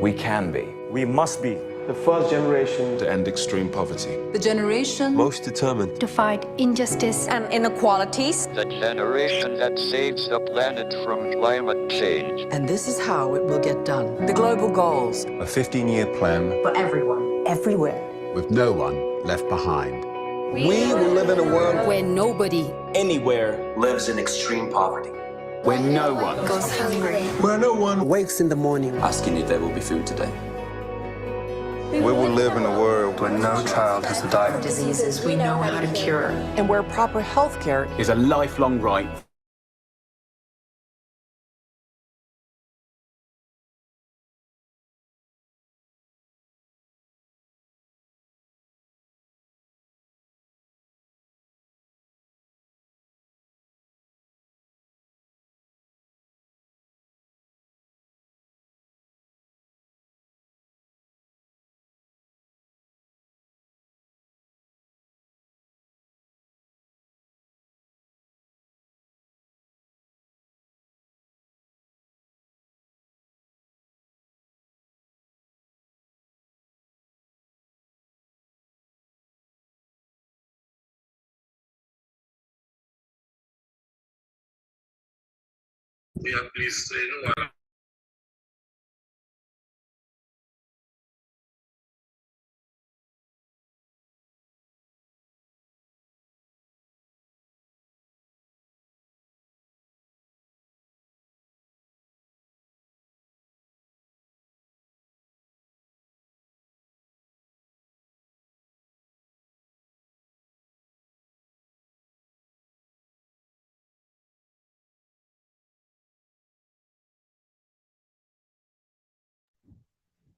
We can be. We must be the first generation to end extreme poverty. The generation most determined to fight injustice and inequalities. The generation that saves the planet from climate change. And this is how it will get done. The global goals. A 15-year plan for everyone, everywhere. With no one left behind. We will live in a world where nobody anywhere lives in extreme poverty. Where no one goes hungry. Where no one wakes in the morning asking if there will be food today. We will live in a world where no child has to die of diseases we know how to cure. And where proper health care is a lifelong right. Yeah, please,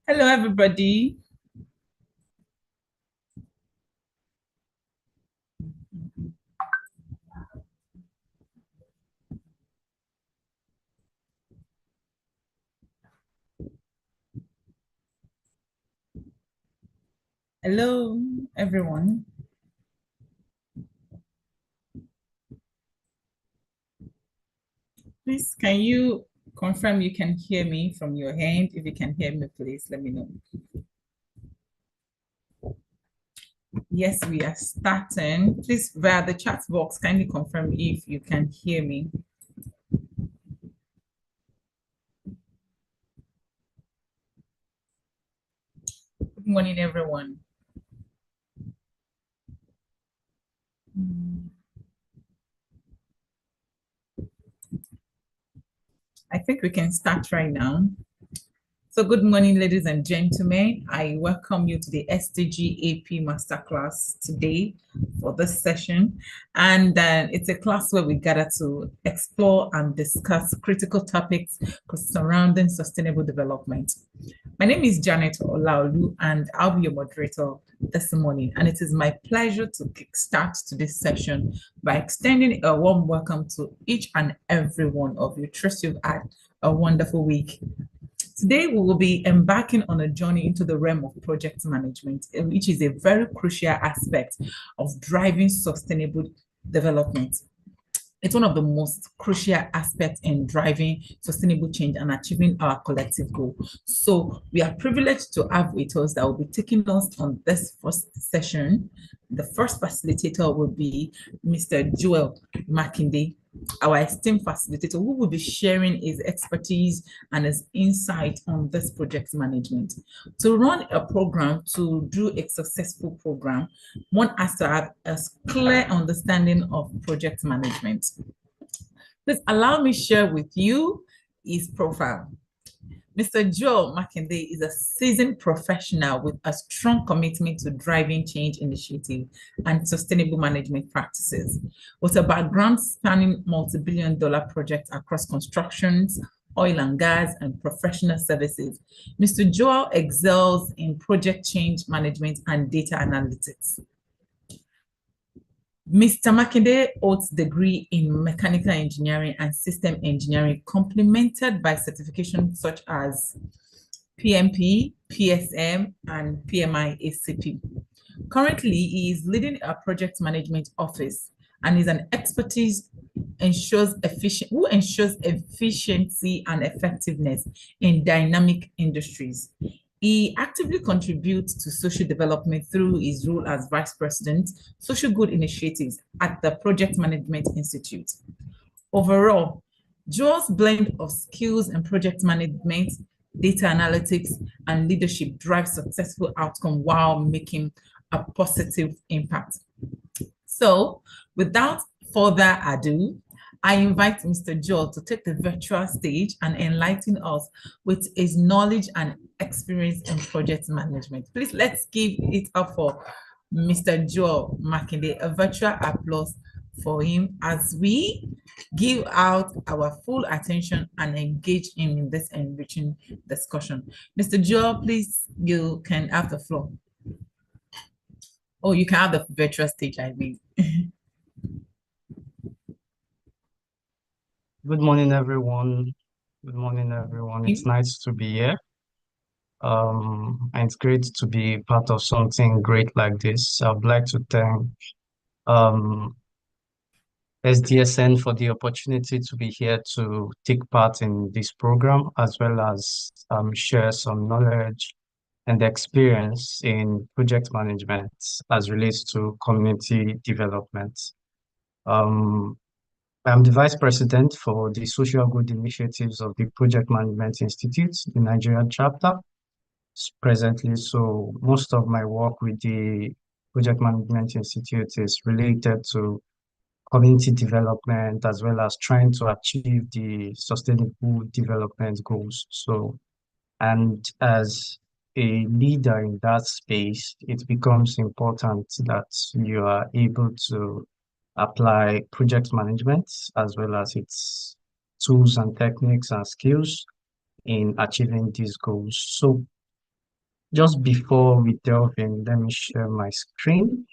Hello, everybody. Hello, everyone. Please, can you confirm you can hear me from your hand? If you can hear me, please let me know. Yes, we are starting. Please, via the chat box, kindly confirm if you can hear me. Good morning, everyone. I think we can start right now. So good morning, ladies and gentlemen. I welcome you to the SDG-AP Masterclass today for this session. And it's a class where we gather to explore and discuss critical topics surrounding sustainable development. My name is Janet Olaolu, and I'll be your moderator this morning. And it is my pleasure to kickstart today's session by extending a warm welcome to each and every one of you. Trust you've had a wonderful week. Today, we will be embarking on a journey into the realm of project management, which is a very crucial aspect of driving sustainable development. It's one of the most crucial aspects in driving sustainable change and achieving our collective goal. So we are privileged to have with us that will be taking us on this first session. The first facilitator will be Mr. Joel Makinde, our esteemed facilitator, who will be sharing his expertise and his insight on this project management. To run a program, to do a successful program, one has to have a clear understanding of project management. Please allow me share with you his profile. Mr. Joel Makinde is a seasoned professional with a strong commitment to driving change initiative and sustainable management practices. With a background spanning multi-billion-dollar projects across constructions, oil and gas, and professional services, Mr. Joel excels in project change management and data analytics. Mr. Makinde holds a degree in mechanical engineering and system engineering, complemented by certifications such as PMP, PSM, and PMI ACP. Currently, he is leading a project management office and is an expertise who ensures efficiency and effectiveness in dynamic industries. He actively contributes to social development through his role as Vice President, Social Good Initiatives at the Project Management Institute. Overall, Joel's blend of skills in project management, data analytics, and leadership drives successful outcome while making a positive impact. So, without further ado, I invite Mr. Joel to take the virtual stage and enlighten us with his knowledge and experience in project management. Please, let's give it up for Mr. Joel Makinde. A virtual applause for him as we give out our full attention and engage him in this enriching discussion. Mr. Joel, please, you can have the floor. Oh, you can have the virtual stage, I mean. Good morning, everyone. Good morning, everyone. It's nice to be here. And it's great to be part of something great like this. I'd like to thank SDSN for the opportunity to be here to take part in this program, as well as share some knowledge and experience in project management as relates to community development. I'm the Vice President for the Social Good Initiatives of the Project Management Institute, the Nigerian chapter, presently. So most of my work with the Project Management Institute is related to community development, as well as trying to achieve the sustainable development goals. So, and as a leader in that space, it becomes important that you are able to apply project management as well as its tools and techniques and skills in achieving these goals. So just before we delve in, let me share my screen.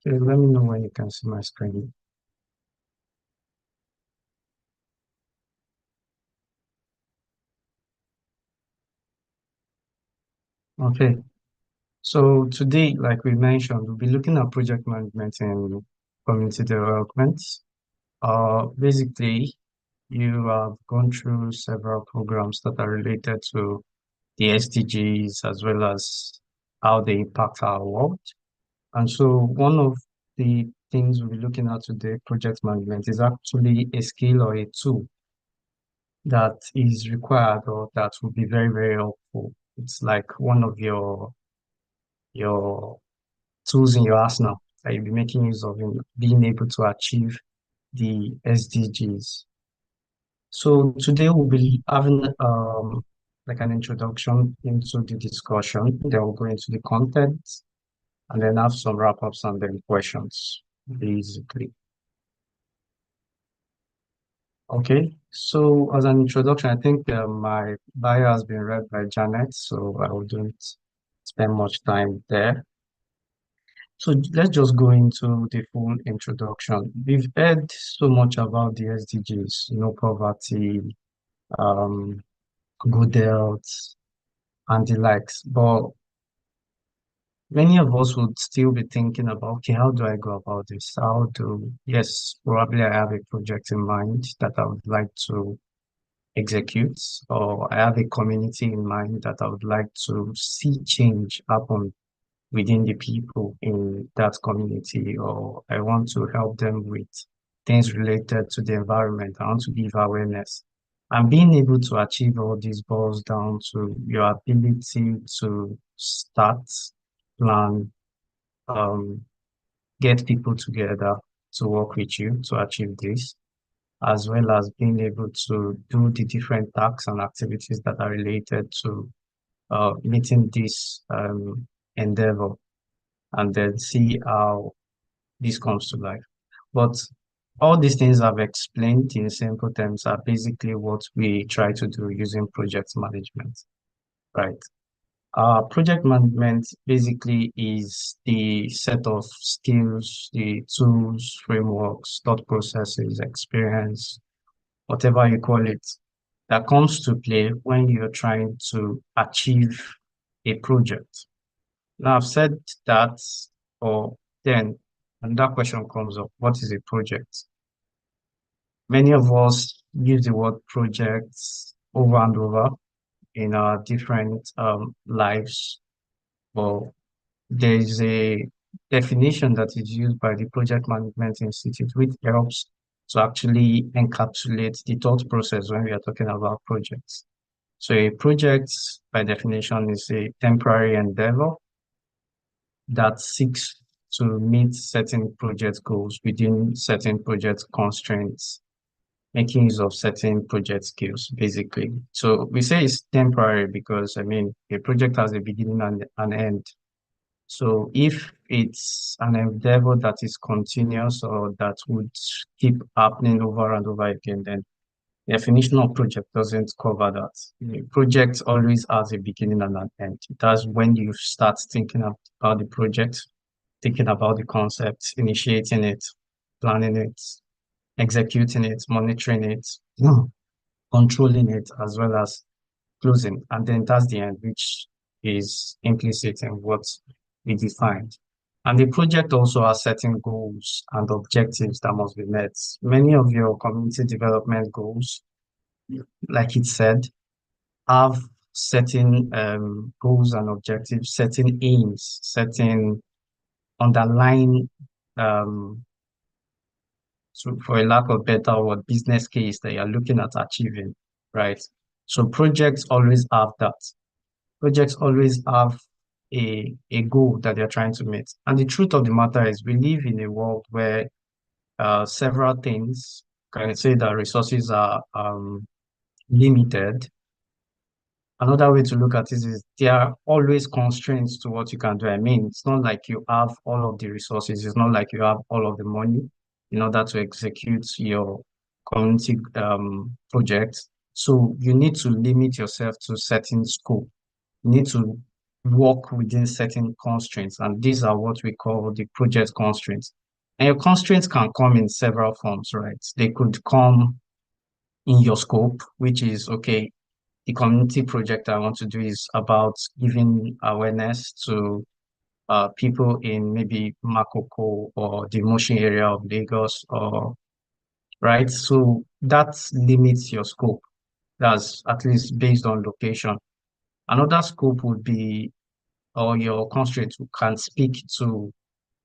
Okay, let me know when you can see my screen. Okay. So today, like we mentioned, we'll be looking at project management and community development. Basically, you have gone through several programs that are related to the SDGs as well as how they impact our world. And so one of the things we'll be looking at today, project management, is actually a skill or a tool that is required or that will be very, very helpful. It's like one of your tools in your arsenal that you'll be making use of in being able to achieve the SDGs. So today we'll be having like an introduction into the discussion. Then we'll go into the content and then have some wrap-ups and then questions, basically. Okay, so as an introduction, I think my bio has been read by Janet, so I wouldn't spend much time there. So let's just go into the full introduction. We've heard so much about the SDGs, poverty, good health, and the likes, but many of us would still be thinking about, okay, how do I go about this? Yes, probably I have a project in mind that I would like to execute, or I have a community in mind that I would like to see change happen within the people in that community, or I want to help them with things related to the environment. I want to give awareness. And being able to achieve all these boils down to your ability to start, plan, get people together to work with you to achieve this, as well as being able to do the different tasks and activities that are related to meeting this endeavor, and then see how this comes to life. But all these things I've explained in simple terms are basically what we try to do using project management, right? Project management basically is the set of skills, the tools, frameworks, thought processes, experience, whatever you call it, that comes to play when you're trying to achieve a project. Now I've said that, or then another question comes up: what is a project? Many of us use the word projects over and over in our different lives, but there is a definition that is used by the Project Management Institute, which helps to actually encapsulate the thought process when we are talking about projects. So a project, by definition, is a temporary endeavor that seeks to meet certain project goals within certain project constraints, making use of certain project skills, basically. So we say it's temporary because, I mean, a project has a beginning and an end. So if it's an endeavor that is continuous or that would keep happening over and over again, then the definition of project doesn't cover that. The project always has a beginning and an end. That's when you start thinking about the project, thinking about the concept, initiating it, planning it, executing it, monitoring it, controlling it, as well as closing. And then that's the end, which is implicit in what we defined. And the project also has certain goals and objectives that must be met. Many of your community development goals, like it said, have certain goals and objectives, certain aims, certain underlying, so for a lack of better word, business case that you're looking at achieving, right? So projects always have that. Projects always have a goal that they're trying to meet. And the truth of the matter is we live in a world where several things, can say that resources are limited. Another way to look at it is there are always constraints to what you can do. I mean, it's not like you have all of the resources. It's not like you have all of the money in order to execute your community projects. So you need to limit yourself to certain scope. You need to work within certain constraints, and these are what we call the project constraints. And your constraints can come in several forms, right? They could come in your scope, which is okay, the community project I want to do is about giving awareness to people in maybe Makoko or the Motion area of Lagos, or right. So that limits your scope. That's at least based on location. Another scope would be, or your constraint can speak to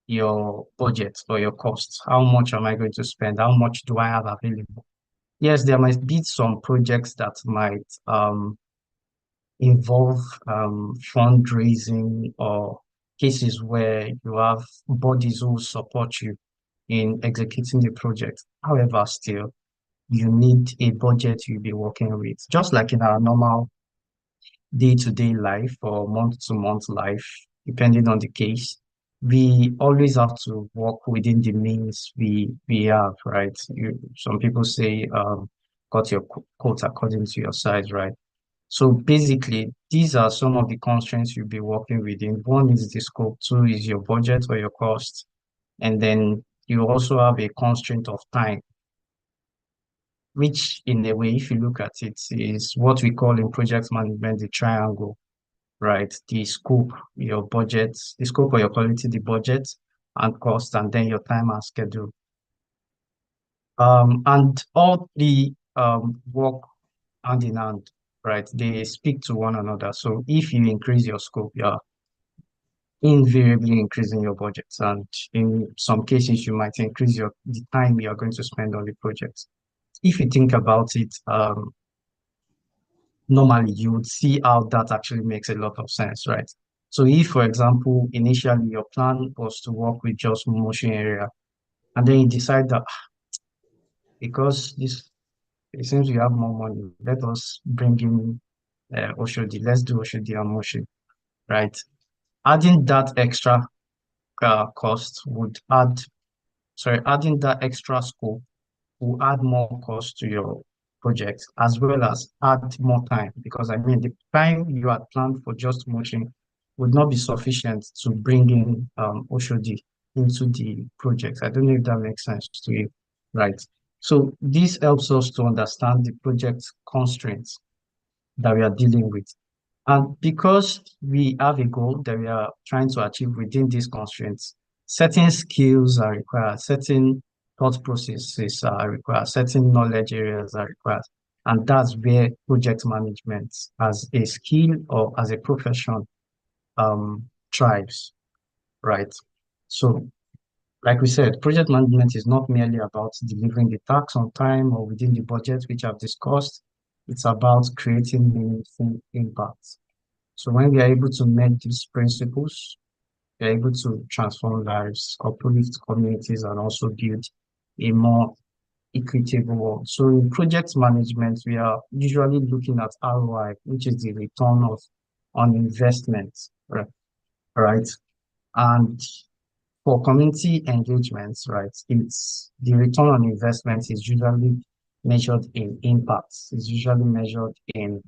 your budget or your costs. How much am I going to spend? How much do I have available? Yes, there might be some projects that might involve fundraising or cases where you have bodies who support you in executing the project. However, still, you need a budget you'll be working with. Just like in our normal day-to-day life or month-to-month life, depending on the case, we always have to work within the means we have, right? Some people say, cut your coat according to your size, right? So basically, these are some of the constraints you'll be working within. One is the scope, two is your budget or your cost, and then you also have a constraint of time, which in a way, if you look at it, is what we call in project management the triangle, right? The scope, your budget, the scope of your quality, the budget and cost, and then your time and schedule. And all the work hand in hand, right? They speak to one another. So if you increase your scope, you're invariably increasing your budgets. And in some cases, you might increase the time you are going to spend on the project. If you think about it, normally you would see how that actually makes a lot of sense, right? So if, for example, initially your plan was to work with just motion area, and then you decide that because it seems you have more money, let us bring in Oshodi, let's do Oshodi and motion, right? Adding that extra cost would adding that extra scope will add more cost to your project as well as add more time, because I mean the time you had planned for just motion would not be sufficient to bring in Oshodi into the project. I don't know if that makes sense to you, right? So this helps us to understand the project constraints that we are dealing with. And because we have a goal that we are trying to achieve within these constraints, certain skills are required, certain thought processes are required, certain knowledge areas are required. And that's where project management as a skill or as a profession thrives, right? So, like we said, project management is not merely about delivering the tasks on time or within the budget, which I've discussed. It's about creating meaningful impacts. So when we are able to make these principles, we are able to transform lives, uplift communities, and also build a more equitable world. So in project management, we are usually looking at ROI, which is the return on investment, right? And for community engagements, right, it's the return on investment is usually measured in impacts. It's usually measured in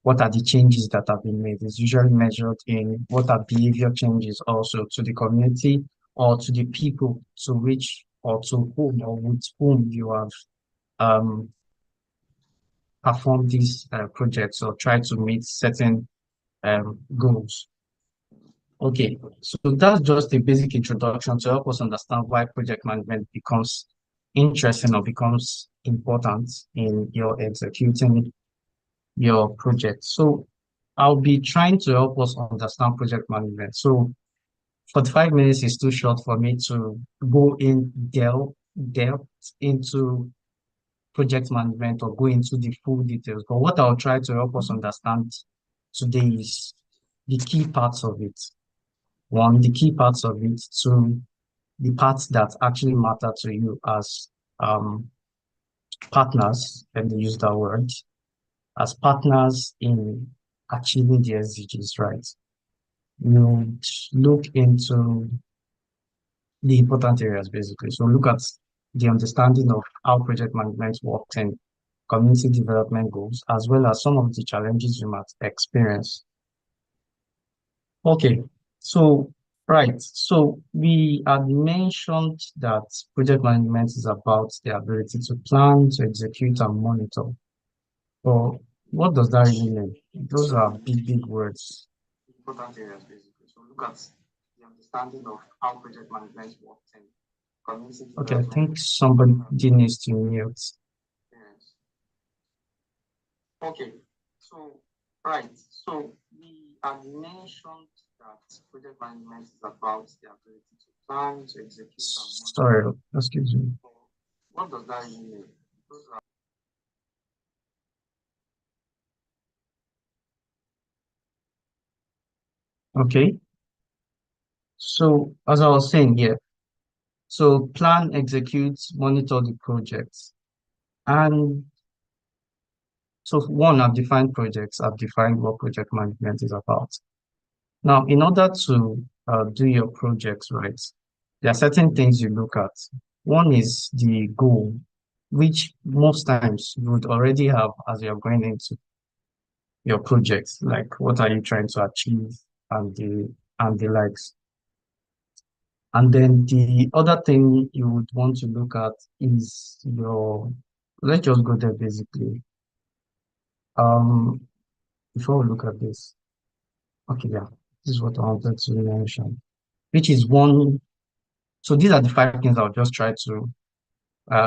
what are the changes that have been made. It's usually measured in what are behavior changes also to the community or to the people to which or to whom or with whom you have performed these projects or try to meet certain goals. Okay, so that's just a basic introduction to help us understand why project management becomes interesting or becomes important in your executing your project. So I'll be trying to help us understand project management. So 45 minutes is too short for me to go in depth into project management or go into the full details. But what I'll try to help us understand today is the key parts of it. One, the key parts of it. Two, the parts that actually matter to you as partners, and they use that word, as partners in achieving the SDGs, right? You look into the important areas, basically. So look at the understanding of how project management works in community development goals, as well as some of the challenges you might experience. Okay, so right, so we had mentioned that project management is about the ability to plan, to execute, and monitor. So what does that really mean? Those are big, big words. Important areas, basically. So look at the understanding of how project management works in community development. Okay, I think somebody needs to mute. Yes. Okay, so right, so we had mentioned that project management is about the ability to plan, to execute, and sorry, excuse me. What does that really mean? Okay, so as I was saying here, so plan, execute, monitor the projects. And so one, I've defined projects, I've defined what project management is about. Now, in order to do your projects right, there are certain things you look at. One is the goal, which most times you would already have as you're going into your projects, like what are you trying to achieve and the likes. And then the other thing you would want to look at is let's just go there basically. Before we look at this, okay, yeah, this is what I wanted to mention, which is one. So these are the 5 things I'll just try to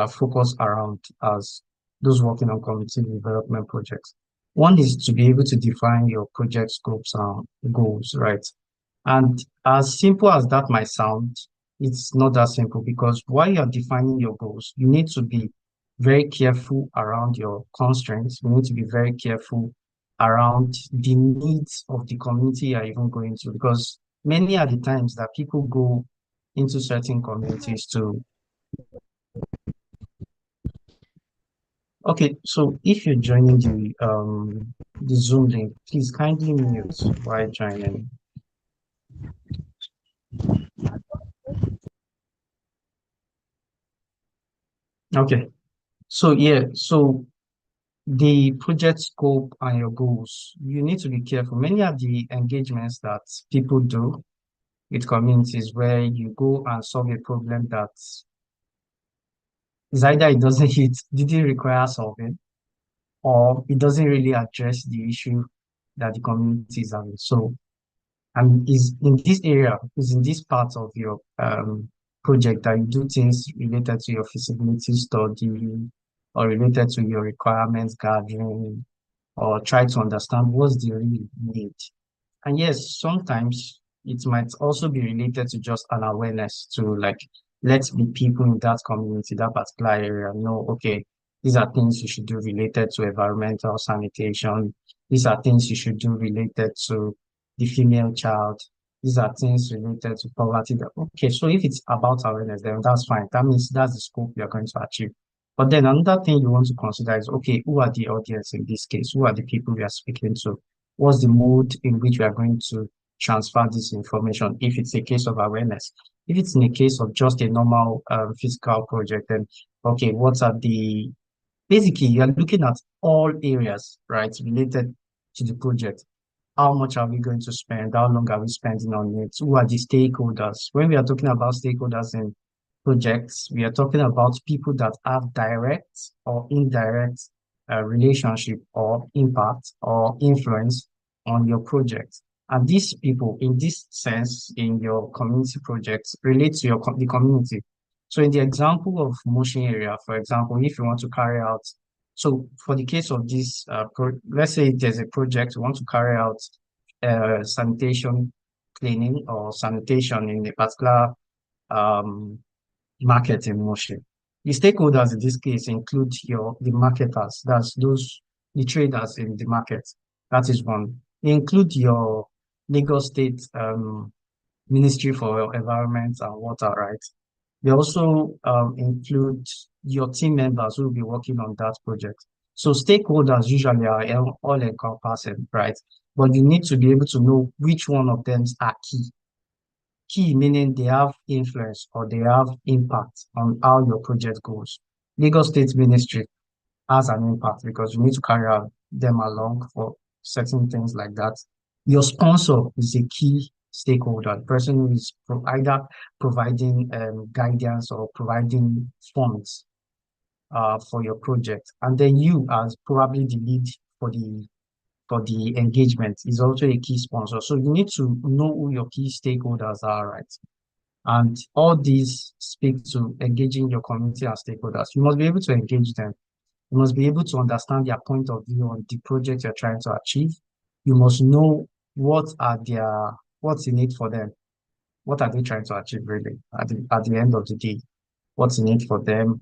focus around as those working on community development projects. One is to be able to define your project scopes and goals, right? And as simple as that might sound, it's not that simple because while you're defining your goals, you need to be very careful around your constraints. You need to be very careful around the needs of the community you're even going to, because many are the times that people go into certain communities to. Okay, so if you're joining the Zoom link, please kindly mute while joining. Okay, so yeah, so the project scope and your goals, you need to be careful. Many of the engagements that people do with communities where you go and solve a problem that is either didn't require solving, or it doesn't really address the issue that the community is having. So, and is in this area, is in this part of your project that you do things related to your feasibility study or related to your requirements gathering, or try to understand what's the real need. And yes, sometimes it might also be related to just an awareness to like let the people in that community, that particular area know, okay, these are things you should do related to environmental sanitation. These are things you should do related to the female child. These are things related to poverty. Okay, so if it's about awareness, then that's fine. That means that's the scope you're going to achieve. But then another thing you want to consider is, okay, who are the audience in this case? Who are the people we are speaking to? What's the mode in which we are going to transfer this information if it's a case of awareness? If it's in a case of just a normal physical project, then okay, what are the basically you're looking at all areas, right, related to the project. How much are we going to spend? How long are we spending on it? Who are the stakeholders? When we are talking about stakeholders in projects, we are talking about people that have direct or indirect relationship or impact or influence on your project. And these people, in this sense, in your community projects, relate to the community. So in the example of motion area, for example, if you want to carry out, so for the case of this, let's say there's a project, we want to carry out sanitation cleaning or sanitation in a particular market in motion. The stakeholders in this case include the marketers, that's the traders in the market. That is one. They include your Lagos State Ministry for Environment and Water, right? They also include your team members who will be working on that project. So stakeholders usually are all encompassing, right? But you need to be able to know which one of them are key. Key meaning they have influence or they have impact on how your project goes. Lagos State Ministry has an impact because you need to carry out them along for certain things like that. Your sponsor is a key stakeholder, the person who is either providing guidance or providing funds for your project. And then you, as probably the lead for the engagement, is also a key sponsor. So you need to know who your key stakeholders are, right? And all these speak to engaging your community and stakeholders. You must be able to engage them. You must be able to understand their point of view on the project you're trying to achieve. You must know what's in it for them. What are they trying to achieve really at the end of the day? What's in it for them?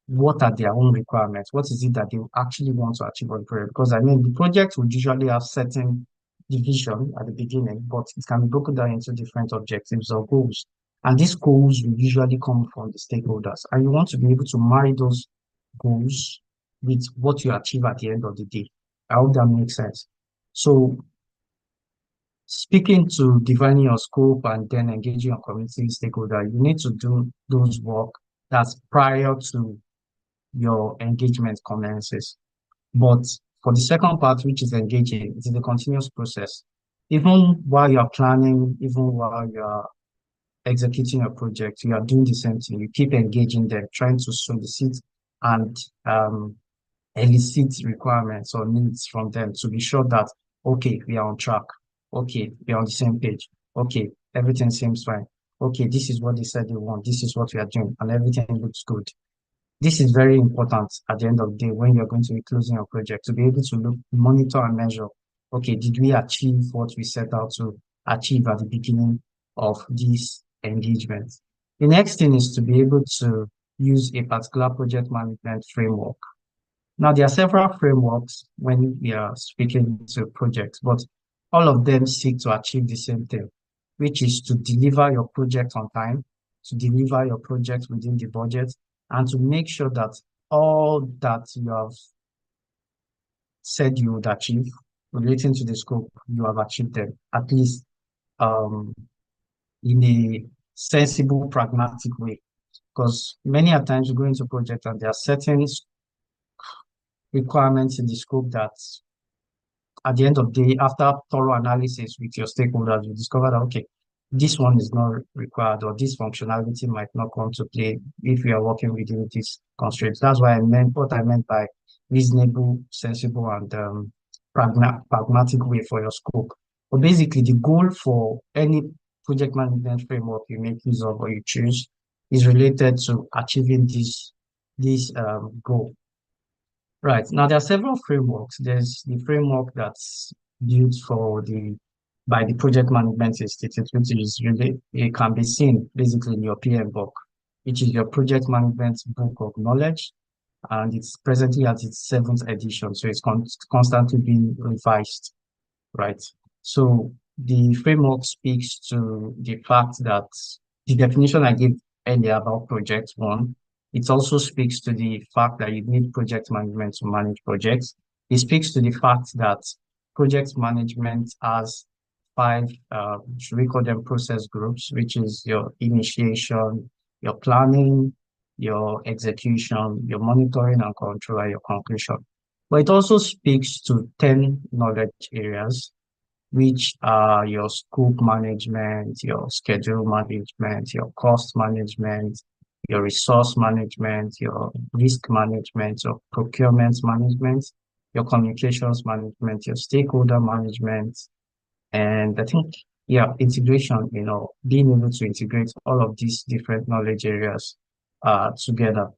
What are their own requirements? What is it that they actually want to achieve on the project? Because I mean, the project will usually have certain division at the beginning, but it can be broken down into different objectives or goals. And these goals will usually come from the stakeholders. And you want to be able to marry those goals with what you achieve at the end of the day. I hope that makes sense. So speaking to defining your scope and then engaging your community stakeholder, you need to do those work that's prior to your engagement commences. But for the second part, which is engaging, it is a continuous process. Even while you're planning, even while you're executing a project, you are doing the same thing. You keep engaging them, trying to solicit and elicit requirements or needs from them to be sure that, okay, we are on track. Okay, we are on the same page. Okay, everything seems fine. Okay, this is what they said they want. This is what we are doing, and everything looks good. This is very important at the end of the day when you're going to be closing your project, to be able to monitor and measure, okay, did we achieve what we set out to achieve at the beginning of this engagement? The next thing is to be able to use a particular project management framework. Now, there are several frameworks when we are speaking to projects, but all of them seek to achieve the same thing, which is to deliver your project on time, to deliver your project within the budget, and to make sure that all that you have said you would achieve relating to the scope, you have achieved them, at least in a sensible, pragmatic way. Because many a times you go into projects and there are certain requirements in the scope that at the end of the day, after thorough analysis with your stakeholders, you discover that, okay, this one is not required or this functionality might not come to play if we are working within these constraints. That's why what I meant by reasonable, sensible, and pragmatic way for your scope. But basically, the goal for any project management framework you make use of or you choose is related to achieving this goal. Right. Now, there are several frameworks. There's the framework that's built by the Project Management Institute, which is really, it can be seen basically in your PM book, which is your Project Management Book of Knowledge. And it's presently at its 7th edition. So it's constantly being revised, right? So the framework speaks to the fact that the definition I gave earlier about project one, it also speaks to the fact that you need project management to manage projects. It speaks to the fact that project management has 5, should we call them process groups, which is your initiation, your planning, your execution, your monitoring and control, and your conclusion. But it also speaks to 10 knowledge areas, which are your scope management, your schedule management, your cost management, your resource management, your risk management, your procurement management, your communications management, your stakeholder management, and I think, yeah, integration, being able to integrate all of these different knowledge areas together.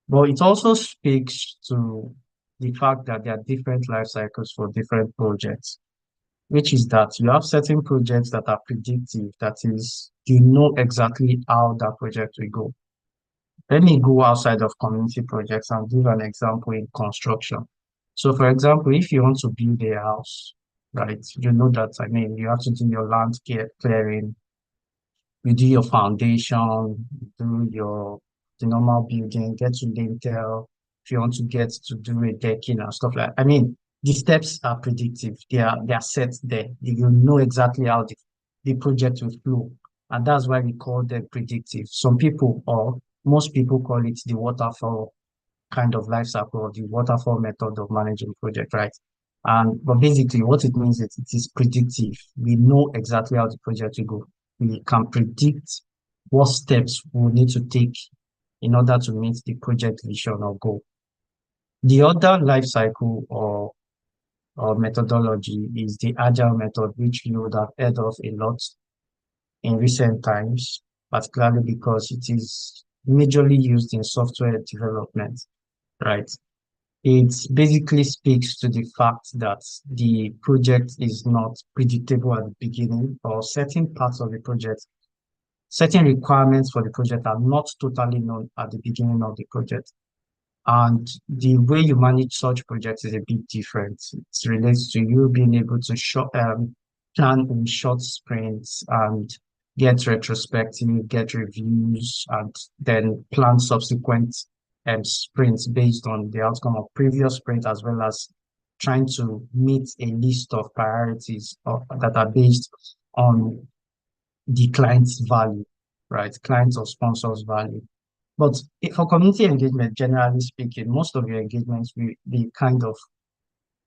But it also speaks to the fact that there are different life cycles for different projects, which is that you have certain projects that are predictive, that is, you know exactly how that project will go. Let me go outside of community projects and give an example in construction. So, for example, if you want to build a house, right, you know that, you have to do your land clearing, you do your foundation, you do the normal building, get to lintel, if you want to get to do a decking and stuff like that. The steps are predictive. They are set there. You know exactly how the project will flow. And that's why we call them predictive. Some people, or most people, call it the waterfall kind of life cycle, or the waterfall method of managing project, right? But basically what it means is it is predictive. We know exactly how the project will go. We can predict what steps we need to take in order to meet the project vision or goal. The other life cycle or methodology is the agile method, which you would have heard of a lot in recent times, particularly because it is majorly used in software development, right? It basically speaks to the fact that the project is not predictable at the beginning, or certain parts of the project, certain requirements for the project are not totally known at the beginning of the project. And the way you manage such projects is a bit different. It relates to you being able to plan in short sprints and get retrospective, get reviews, and then plan subsequent sprints based on the outcome of previous sprint, as well as trying to meet a list of priorities that are based on the client's value, right? Clients or sponsors' value. But for community engagement, generally speaking, most of your engagements will be kind of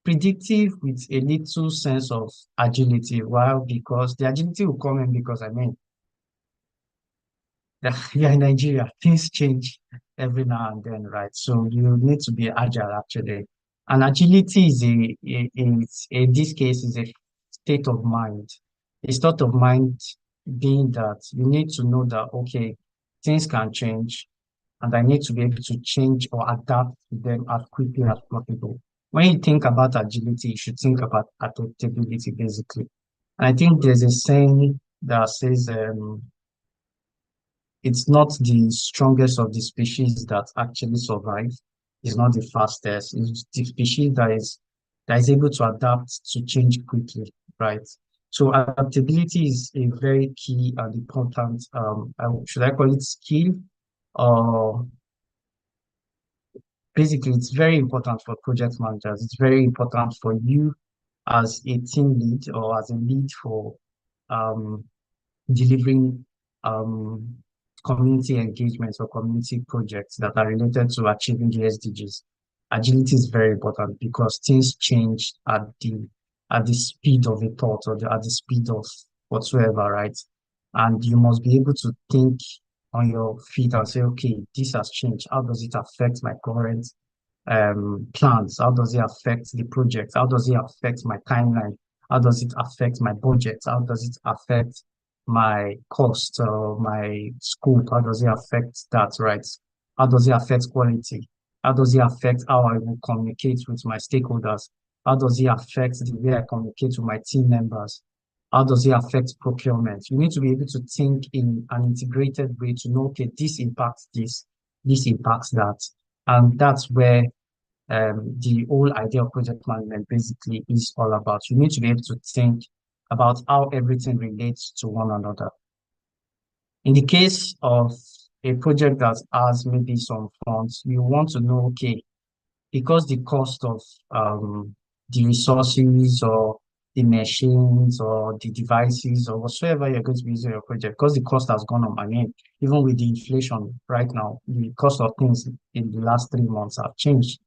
predictive with a little sense of agility. Well, because the agility will come in because, you're in Nigeria, things change every now and then, right? So you need to be agile, actually. And agility is in this case, is a state of mind. A state of mind being that you need to know that, okay, things can change, and I need to be able to change or adapt to them as quickly as possible. When you think about agility, you should think about adaptability, basically. And I think there's a saying that says, it's not the strongest of the species that actually survive. It's not the fastest. It's the species that is able to adapt to change quickly, right? So adaptability is a very key and important, should I call it skill? Basically, it's very important for project managers. It's very important for you as a team lead or as a lead for delivering community engagements or community projects that are related to achieving the SDGs. Agility is very important because things change at the speed of a thought, or at the speed of whatsoever, right? And you must be able to think on your feet and say, okay, this has changed. How does it affect my current plans? How does it affect the project? How does it affect my timeline? How does it affect my budget? How does it affect my cost or my scope? How does it affect that, right? How does it affect quality? How does it affect how I will communicate with my stakeholders? How does it affect the way I communicate with my team members? How does it affect procurement? You need to be able to think in an integrated way to know, okay, this impacts this impacts that. And that's where the whole idea of project management basically is all about. You need to be able to think about how everything relates to one another. In the case of a project that has maybe some funds, you want to know, okay, because the cost of the resources or the machines or the devices or whatsoever you're going to be using your project, because the cost has gone up. I mean, even with the inflation right now, the cost of things in the last 3 months have changed.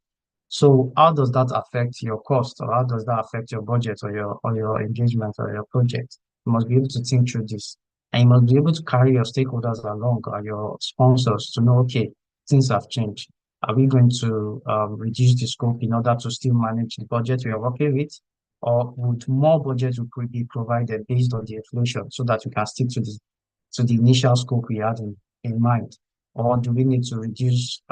So how does that affect your cost, or how does that affect your budget or your engagement or your project? You must be able to think through this. And you must be able to carry your stakeholders along or your sponsors to know, okay, things have changed. Are we going to reduce the scope in order to still manage the budget we are working with? Or would more budget be provided based on the inflation so that we can stick to the initial scope we had in mind? Or do we need to reduce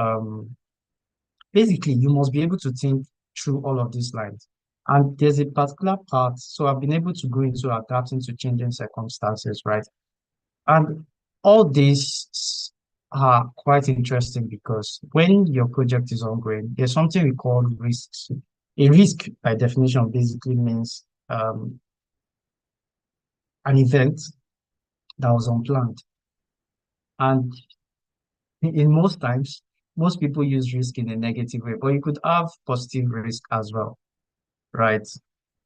basically, you must be able to think through all of these lines. And there's a particular part, so I've been able to go into adapting to changing circumstances, right? And all these are quite interesting because when your project is ongoing, there's something we call risks. A risk, by definition, basically means an event that was unplanned. And in most times, most people use risk in a negative way, but you could have positive risk as well, right?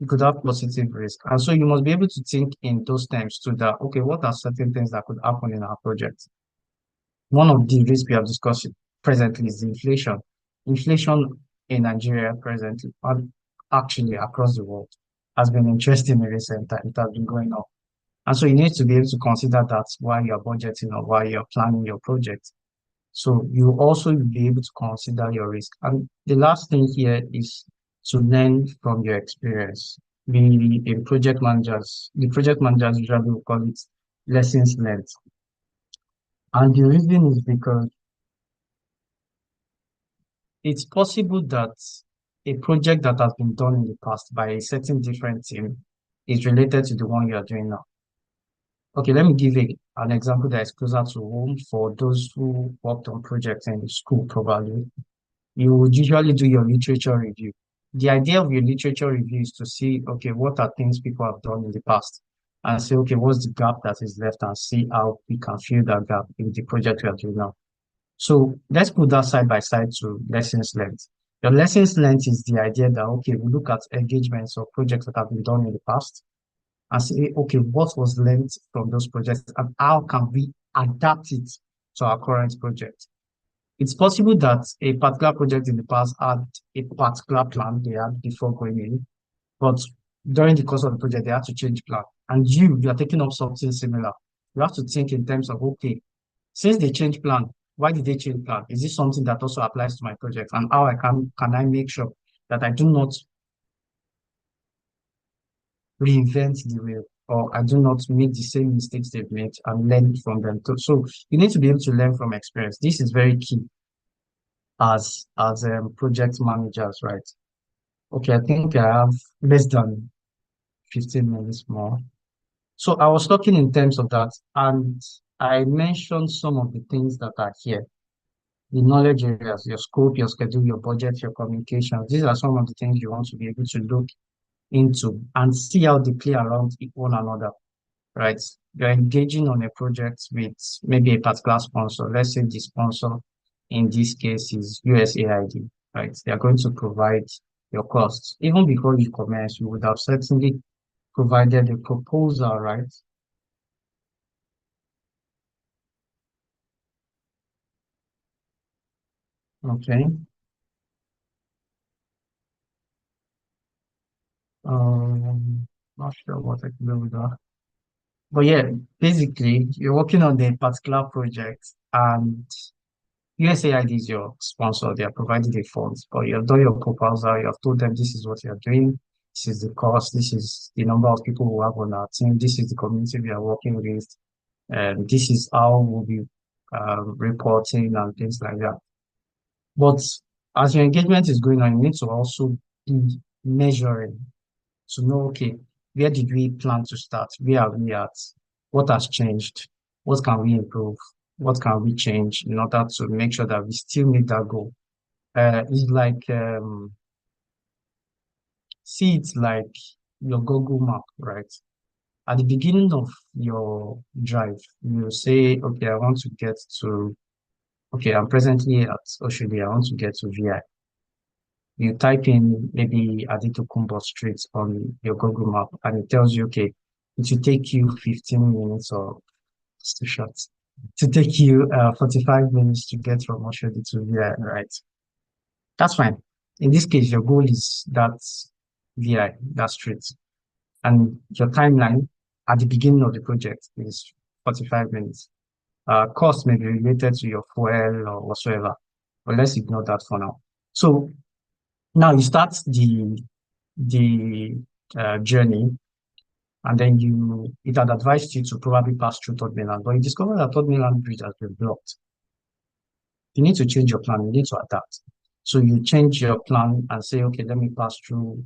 You could have positive risk. And so you must be able to think in those terms too that, okay, what are certain things that could happen in our project? One of the risks we have discussed presently is the inflation. Inflation in Nigeria presently, and actually across the world, has been interesting in recent time. It has been going up. And so you need to be able to consider that while you're budgeting or while you're planning your project. So you also be able to consider your risk. And the last thing here is to learn from your experience. The project managers usually will call it lessons learned. And the reason is because it's possible that a project that has been done in the past by a certain different team is related to the one you are doing now. Okay, let me give an example that is closer to home for those who worked on projects in school, probably. You would usually do your literature review. The idea of your literature review is to see, okay, what are things people have done in the past? And say, okay, what's the gap that is left and see how we can fill that gap in the project we are doing now. So let's put that side by side to lessons learned. Your lessons learned is the idea that, okay, we look at engagements or projects that have been done in the past and say, okay, what was learned from those projects and how can we adapt it to our current project? It's possible that a particular project in the past had a particular plan they had before going in, but during the course of the project, they had to change plan. And you are taking up something similar. You have to think in terms of, okay, since they changed plan, why did they change plan? Is this something that also applies to my project? And how can I make sure that I do not reinvent the wheel, or I do not make the same mistakes they've made and learn from them too. So you need to be able to learn from experience. This is very key as project managers, right? Okay, I think I have less than 15 minutes more. So I was talking in terms of that, and I mentioned some of the things that are here. The knowledge areas, your scope, your schedule, your budget, your communications. These are some of the things you want to be able to look into and see how they play around one another, right? You're engaging on a project with maybe a particular sponsor. Let's say the sponsor in this case is USAID, right? They are going to provide your costs. Even before you commence, you would have certainly provided a proposal, right? Okay. Not sure what I can do with that. But yeah, basically, you're working on a particular project and USAID is your sponsor. They are providing the funds, but you have done your proposal. You have told them this is what you are doing. This is the cost. This is the number of people who have on our team. This is the community we are working with. And this is how we'll be reporting and things like that. But as your engagement is going on, you need to also be measuring to know, okay, where did we plan to start? Where are we at? What has changed? What can we improve? What can we change in order to make sure that we still meet that goal? It's like, see it like your Google map, right? At the beginning of your drive, you say, okay, I want to get to, okay, I'm presently at Oshodi, I want to get to VI. You type in maybe Adetokunbo Street on your Google map, and it tells you, okay, it will take you 15 minutes or it's too short. To take you 45 minutes to get from Oshodi to VI, right? That's fine. In this case, your goal is that VI, that street. And your timeline at the beginning of the project is 45 minutes. Cost may be related to your fuel or whatsoever, but let's ignore that for now. So now you start the journey, and then it had advised you to probably pass through Third Mainland, but you discover that Third Mainland bridge has been blocked. You need to change your plan. You need to adapt. So you change your plan and say, okay, let me pass through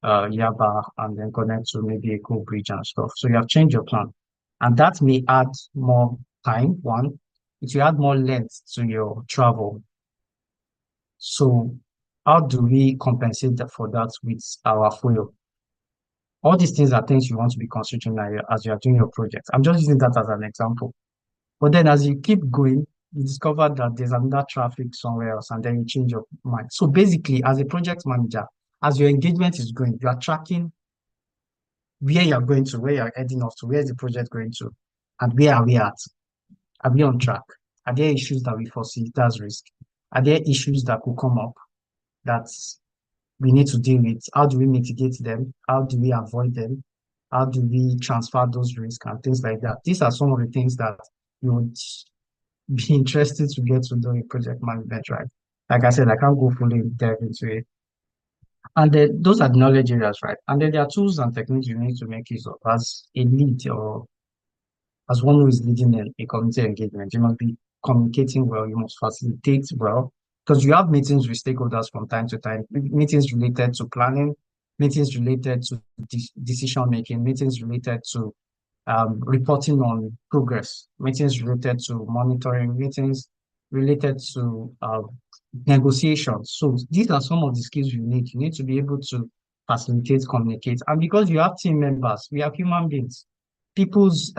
Yaba and then connect to maybe a cool bridge and stuff. So you have changed your plan, and that may add more time. One, it will add more length to your travel. So how do we compensate for that with our fuel? All these things are things you want to be considering as you are doing your project. I'm just using that as an example. But then as you keep going, you discover that there's another traffic somewhere else, and then you change your mind. So basically, as a project manager, as your engagement is going, you are tracking where you're going to, where you're heading off to, where is the project going to, and where are we at? Are we on track? Are there issues that we foresee? That's risk. Are there issues that could come up that we need to deal with? How do we mitigate them? How do we avoid them? How do we transfer those risks and things like that? These are some of the things that you would be interested to get to do in project management, right? Like I said, I can't go fully dive into it. And then those are the knowledge areas, right? And then there are tools and techniques you need to make use of as a lead or as one who is leading a community engagement. You must be communicating well, you must facilitate well, because you have meetings with stakeholders from time to time, meetings related to planning, meetings related to decision making, meetings related to reporting on progress, meetings related to monitoring, meetings related to negotiations. So these are some of the skills you need. You need to be able to facilitate, communicate. And because you have team members, we have human beings, people's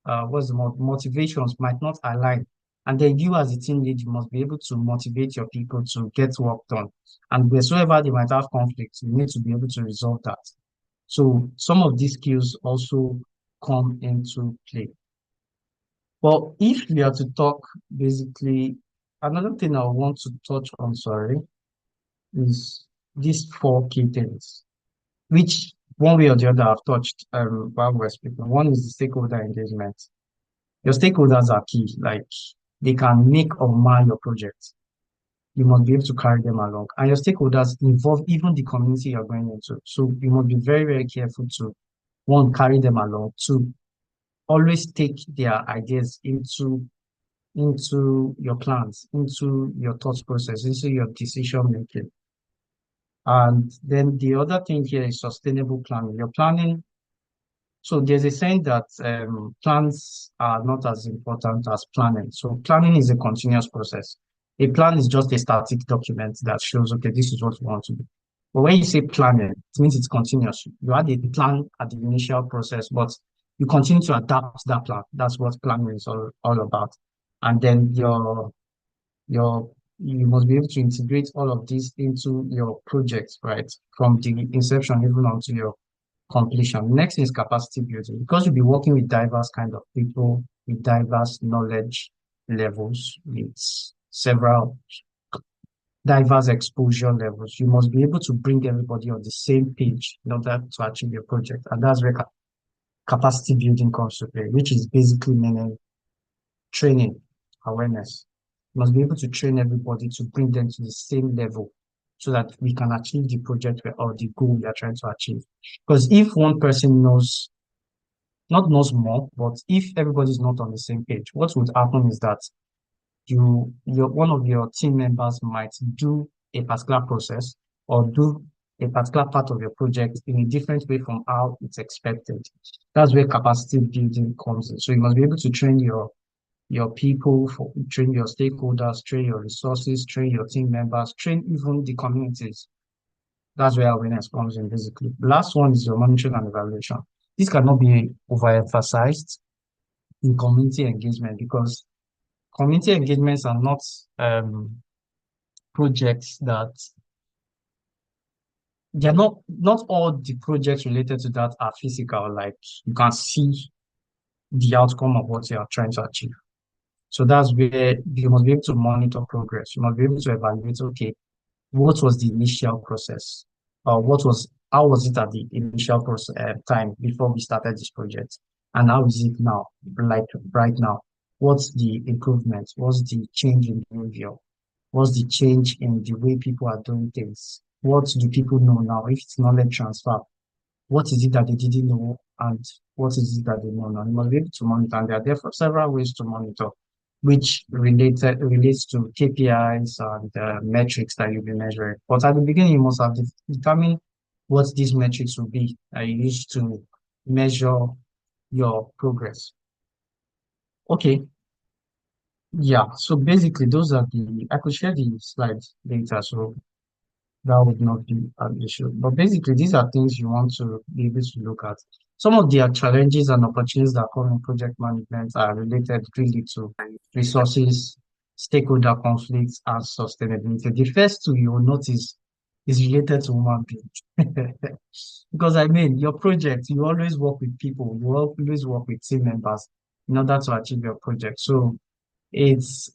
motivations might not align. And then you as a team lead, you must be able to motivate your people to get work done. And wheresoever they might have conflicts, you need to be able to resolve that. So some of these skills also come into play. Well, if we are to talk, basically, another thing I want to touch on, is these 4 key things, which one way or the other I've touched while we're speaking. One is the stakeholder engagement. Your stakeholders are key, like they can make or mar your project. You must be able to carry them along. And your stakeholders involve even the community you're going into. So you must be very, very careful to, one, carry them along, two, always take their ideas into your plans, into your thought process, into your decision making. And then the other thing here is sustainable planning. Your planning, so there's a saying that plans are not as important as planning. So planning is a continuous process. A plan is just a static document that shows, okay, this is what we want to do. But when you say planning, it means it's continuous. You had a plan at the initial process, but you continue to adapt that plan. That's what planning is all about. And then you must be able to integrate all of this into your projects, right? From the inception even onto your completion. Next is capacity building. Because you'll be working with diverse kind of people, with diverse knowledge levels, with several diverse exposure levels. You must be able to bring everybody on the same page in order to achieve your project. And that's where capacity building comes to play, which is basically meaning training, awareness, You must be able to train everybody to bring them to the same level so that we can achieve the project or the goal we are trying to achieve. Because if one person knows more, but if everybody is not on the same page, what would happen is that one of your team members might do a particular process or do a particular part of your project in a different way from how it's expected. That's where capacity building comes in. So you must be able to train your people, train your stakeholders, train your resources, train your team members, train even the communities. That's where awareness comes in, basically. The last one is your monitoring and evaluation. This cannot be overemphasized in community engagement because community engagements are not projects that they're not all the projects related to that are physical, like you can see the outcome of what you are trying to achieve. So that's where you must be able to monitor progress. You must be able to evaluate, okay, what was the initial process? How was it at the initial process time before we started this project? And how is it now, like right now? What's the improvement? What's the change in behavior? What's the change in the way people are doing things? What do people know now? If it's knowledge transfer, what is it that they didn't know and what is it that they know now? You must be able to monitor, and there are therefore several ways to monitor, which relates to KPIs and metrics that you'll be measuring. But at the beginning, you must have determined what these metrics will be used to measure your progress. Okay. Yeah, so basically those are I could share the slides later, so that would not be an issue. But basically, these are things you want to be able to look at. Some of the challenges and opportunities that come in project management are related really to resources, stakeholder conflicts, and sustainability. The first two you will notice is related to human beings. Because I mean, your project, you always work with people, you always work with team members in order to achieve your project. So it's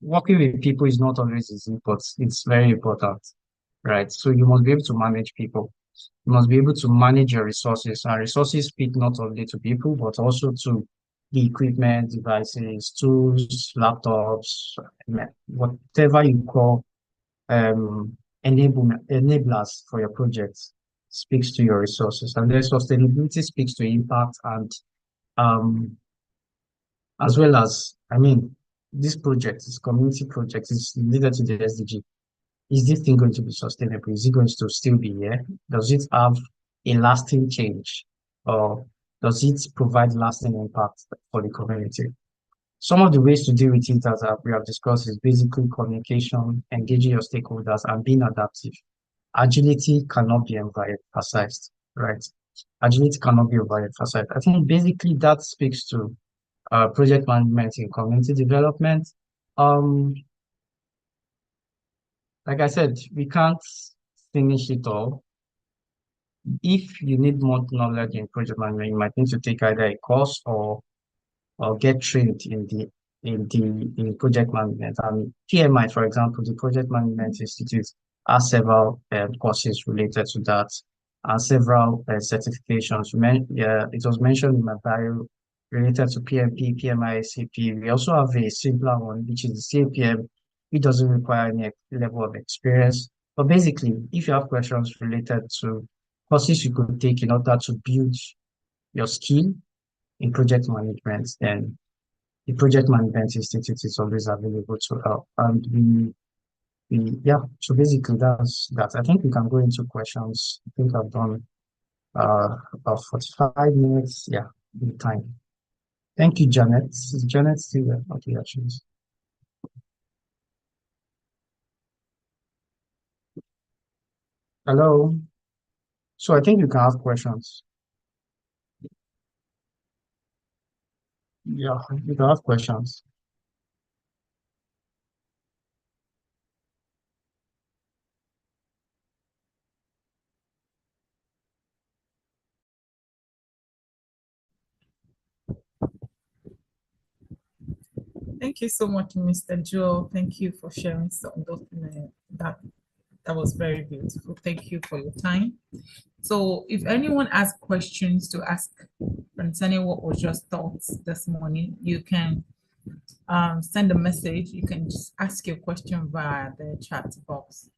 working with people is not always easy, but it's very important, right? So you must be able to manage people. You must be able to manage your resources, and resources speak not only to people, but also to the equipment, devices, tools, laptops, whatever you call enablers for your project speaks to your resources. And then sustainability speaks to impact and as well as, I mean, this project, this community project is related to the SDG. Is this thing going to be sustainable? Is it going to still be here? Does it have a lasting change? Or does it provide lasting impact for the community? Some of the ways to deal with it, as we have discussed, is basically communication, engaging your stakeholders, and being adaptive. Agility cannot be emphasized, right? Agility cannot be overemphasized. I think basically that speaks to project management in community development. Like I said, we can't finish it all. If you need more knowledge in project management, you might need to take either a course or get trained in project management. And PMI, for example, the Project Management Institute, has several courses related to that and several certifications. It was mentioned in my bio related to PMP, PMI, CP. We also have a simpler one, which is the CAPM. It doesn't require any level of experience. But basically, if you have questions related to courses you could take in order to build your skill in project management, then the Project Management Institute is always available to help. And yeah, so basically that's that. I think we can go into questions. I think I've done about 45 minutes. Yeah, the time. Thank you, Janet. Is Janet still there? Okay, actually. Hello. So I think you can have questions. Yeah, you can have questions. Thank you so much, Mr. Joel. Thank you for sharing some document that was very beautiful. Thank you for your time. So if anyone has questions to ask concerning what was just taught this morning, you can send a message. You can just ask your question via the chat box.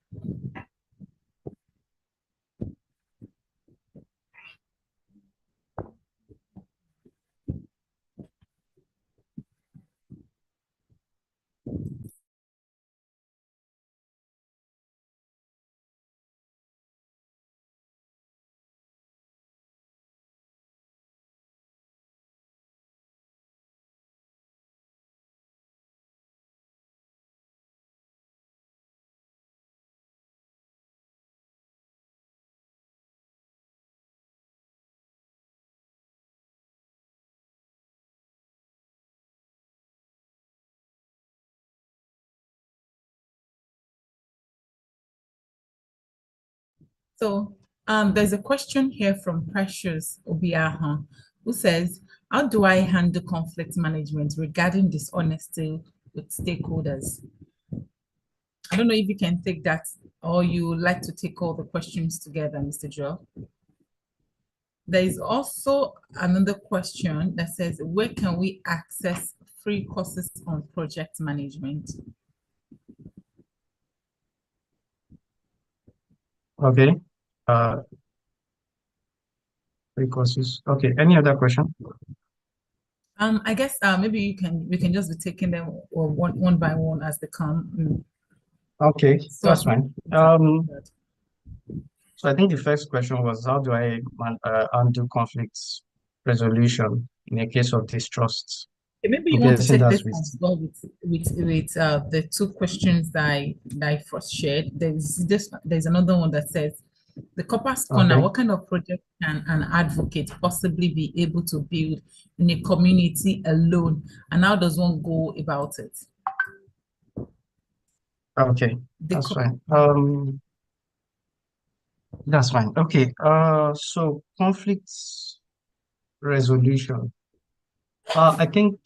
So there's a question here from Precious Obiaha, who says, how do I handle conflict management regarding dishonesty with stakeholders? I don't know if you can take that, or you would like to take all the questions together, Mr. Joe. There is also another question that says, where can we access free courses on project management? Okay. Free courses. Okay. Any other question? I guess maybe we can just be taking them one by one as they come. Okay, So that's fine. So I think the first question was, how do I undo conflicts resolution in a case of distrust? Maybe you want to take this as well with the two questions that I first shared. There's another one that says, the Corpus Corner, Okay. what kind of project can an advocate possibly be able to build in a community alone, and how does one go about it? Okay, that's fine. That's fine. Okay. So conflicts resolution. I think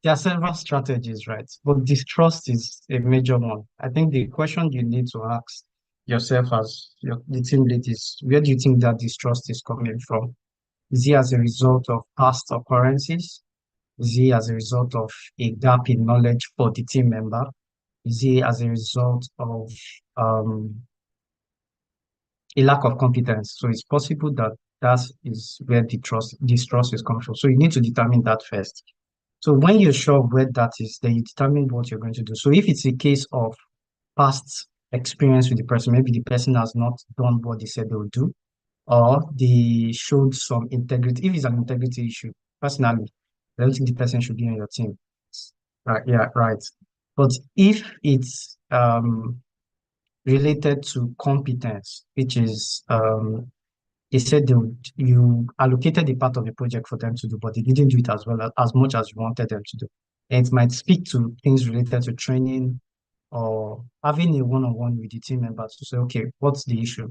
there are several strategies, right? But distrust is a major one. I think the question you need to ask yourself as the team lead is, where do you think that distrust is coming from? Is it as a result of past occurrences? Is it as a result of a gap in knowledge for the team member? Is it as a result of a lack of competence? So it's possible that that is where the distrust is coming from. So you need to determine that first. So when you're sure of where that is, then you determine what you're going to do. So if it's a case of past experience with the person, maybe the person has not done what they said they would do, or they showed some integrity. If it's an integrity issue, personally, I don't think the person should be on your team. Right, yeah, right. But if it's related to competence, which is they said you allocated a part of the project for them to do, but they didn't do it as well as much as you wanted them to do. And it might speak to things related to training or having a one-on-one with the team members to say, okay, what's the issue?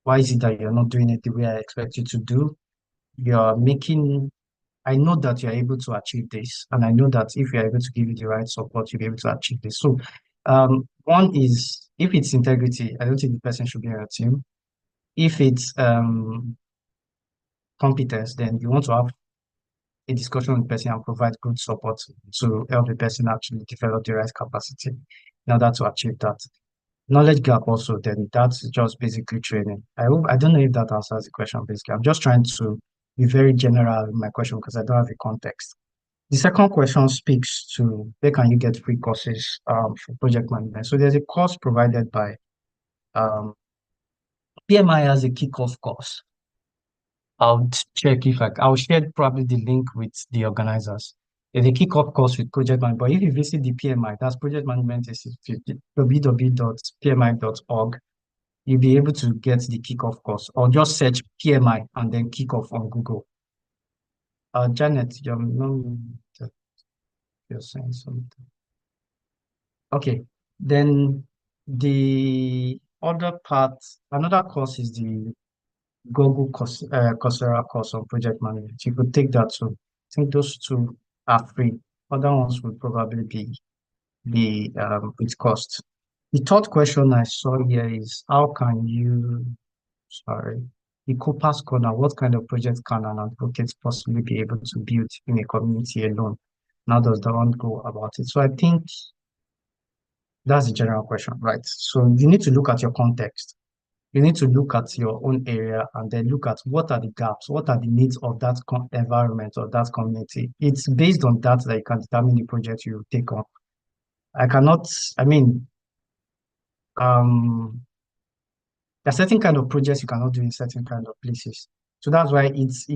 Why is it that you're not doing it the way I expect you to do? You're making, I know that you're able to achieve this, and I know that if you're able to give it the right support, you'll be able to achieve this. So, one is, if it's integrity, I don't think the person should be on your team. If it's competence, then you want to have a discussion with the person and provide good support to help the person actually develop the right capacity in order to achieve that. Knowledge gap also, then that's just basically training. I don't know if that answers the question basically. I'm just trying to be very general in my question because I don't have a context. The second question speaks to where can you get free courses for project management. So there's a course provided by PMI has a kickoff course. I'll check if I'll share probably the link with the organizers. There's a kickoff course with project management. But if you visit the PMI, that's Project Management Institute, www.pmi.org, you'll be able to get the kickoff course, or just search PMI and then kickoff on Google. Janet, you're saying something. Okay, then the other part, another course is the Google Coursera course on project management. You could take that too. I think those two are free. Other ones will probably be with cost. The third question I saw here is, how can you, the Corpus Corner, what kind of project can an advocate possibly be able to build in a community alone? How does the one go about it? So I think that's the general question, right? So you need to look at your context. You need to look at your own area and then look at what are the gaps, what are the needs of that environment or that community. It's based on that that you can determine the project you take on. I cannot, I mean, um, there are certain kind of projects you cannot do in certain kind of places. So that's why it's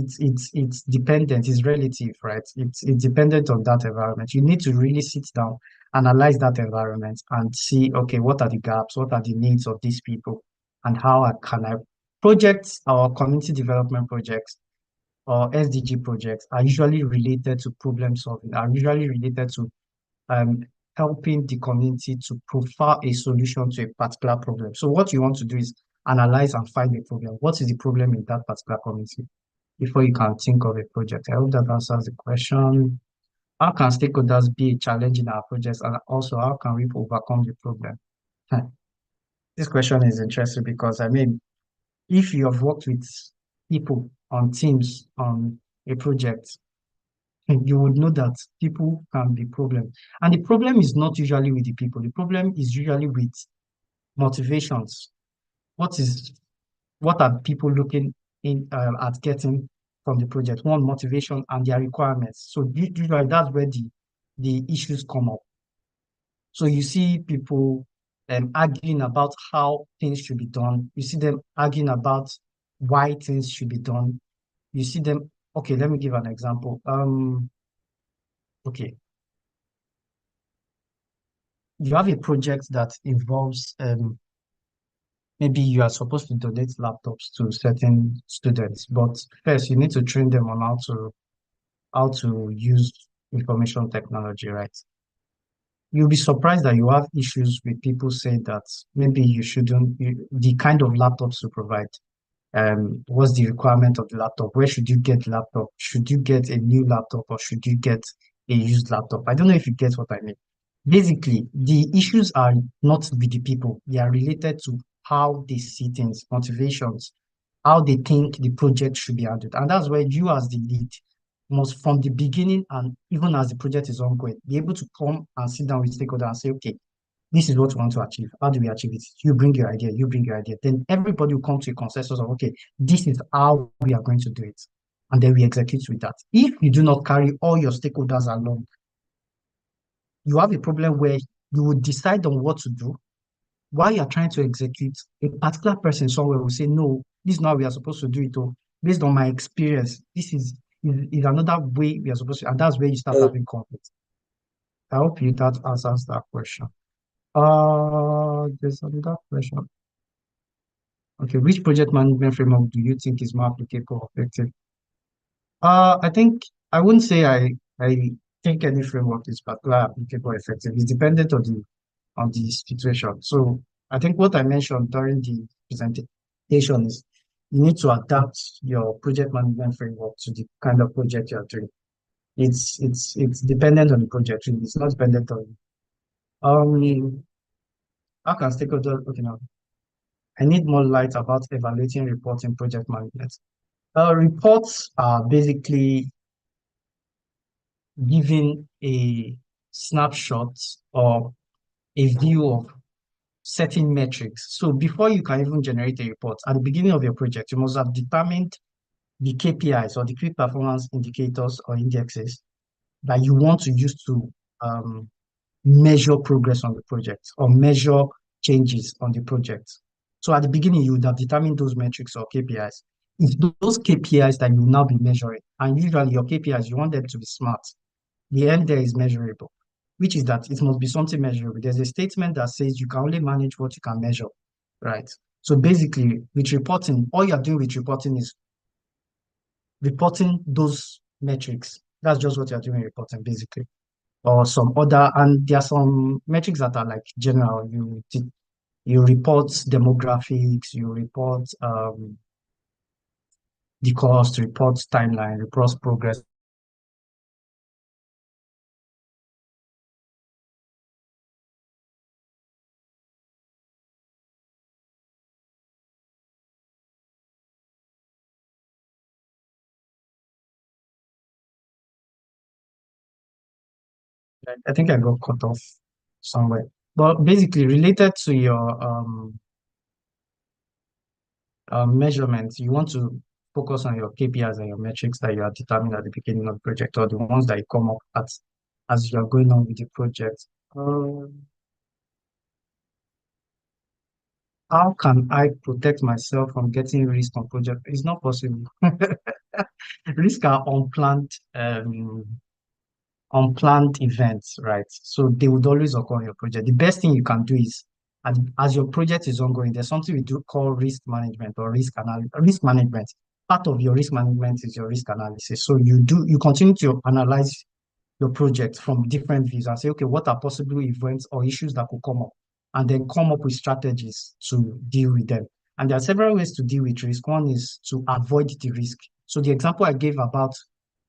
dependent, it's relative, right? It's dependent on that environment. You need to really sit down, analyze that environment and see, okay, what are the gaps, what are the needs of these people, and how can I projects or community development projects or SDG projects are usually related to problem solving, are usually related to um, helping the community to profile a solution to a particular problem. So what you want to do is analyze and find the problem. What is the problem in that particular community before you can think of a project? I hope that answers the question. How can stakeholders be a challenge in our projects, and also how can we overcome the problem? This question is interesting because I mean, if you have worked with people on teams on a project, you would know that people can be problems. And the problem is not usually with the people. The problem is usually with motivations. What are people looking in at getting from the project? One, motivation and their requirements. So usually that's where the issues come up. So you see people arguing about how things should be done. You see them arguing about why things should be done. You see them. Okay, let me give an example. Okay, you have a project that involves maybe you are supposed to donate laptops to certain students, but first you need to train them on how to use information technology, right? You'll be surprised that you have issues with people saying that maybe you shouldn't, the kind of laptops to provide. What's the requirement of the laptop? Where should you get laptop? Should you get a new laptop or should you get a used laptop? I don't know if you get what I mean. Basically, the issues are not with the people. They are related to how they see things, motivations, how they think the project should be handled. And that's where you as the lead must, from the beginning and even as the project is ongoing, be able to come and sit down with stakeholders and say, okay, this is what we want to achieve. How do we achieve it? You bring your idea, you bring your idea. Then everybody will come to a consensus of, okay, this is how we are going to do it. And then we execute with that. If you do not carry all your stakeholders along, you have a problem where you will decide on what to do while you're trying to execute. A particular person somewhere will say, no, this is not how we are supposed to do it. Or based on my experience, this is another way we are supposed to, and that's where you start having conflict. I hope you that answers that question. There's another question. Okay, which project management framework do you think is more applicable or effective? I think I wouldn't say I think any framework is particularly applicable or effective. It's dependent on the situation. So I think what I mentioned during the presentation is you need to adapt your project management framework to the kind of project you're doing. It's dependent on the project. Really. It's not dependent on how can stakeholders okay now. I need more light about evaluating reporting project management. Reports are basically giving a snapshot or a view of certain metrics. So before you can even generate a report, at the beginning of your project, you must have determined the KPIs or the key performance indicators or indexes that you want to use to measure progress on the project or measure changes on the project. So at the beginning, you would have determined those metrics or KPIs. It's those KPIs that you will now be measuring. And usually your KPIs, you want them to be smart. The end there is measurable, which is that it must be something measurable. There's a statement that says you can only manage what you can measure, right? So basically, with reporting, all you're doing with reporting is reporting those metrics. That's just what you're doing with reporting, basically. Or some other, and there are some metrics that are like general. You report demographics, you report the cost, report timeline, report progress. I think I got cut off somewhere. But basically, related to your measurements, you want to focus on your KPIs and your metrics that you are determining at the beginning of the project, or the ones that you come up at as you're going on with the project. How can I protect myself from getting risk on project? It's not possible. Risk are unplanned events, right? So they would always occur on your project. The best thing you can do is, as your project is ongoing, there's something we do call risk management or risk management. Part of your risk management is your risk analysis. So you continue to analyze your project from different views and say, okay, what are possible events or issues that could come up? And then come up with strategies to deal with them. And there are several ways to deal with risk. One is to avoid the risk. So the example I gave about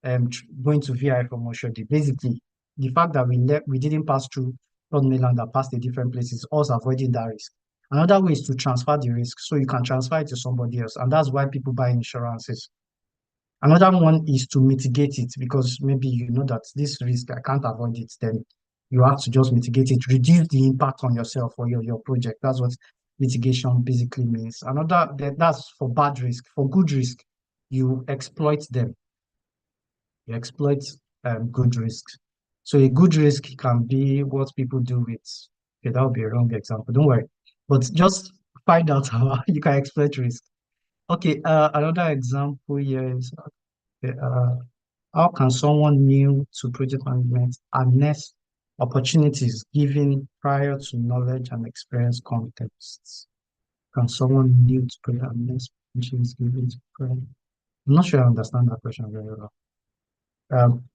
going to VI from Oshodi, basically, the fact that we didn't pass through Third Mainland and passed the different places, also avoiding that risk. Another way is to transfer the risk, so you can transfer it to somebody else, and that's why people buy insurances. Another one is to mitigate it, because maybe you know that this risk, I can't avoid it, then you have to just mitigate it, reduce the impact on yourself or your project. That's what mitigation basically means. That's for bad risk. For good risk, you exploit them. You exploit good risks. So a good risk can be what people do with, okay, that would be a wrong example, don't worry. But just find out how you can exploit risk. Okay, another example here is, how can someone new to project management harness opportunities given prior to knowledge and experience contexts? Can someone new to project harness opportunities given to prior? I'm not sure I understand that question very well.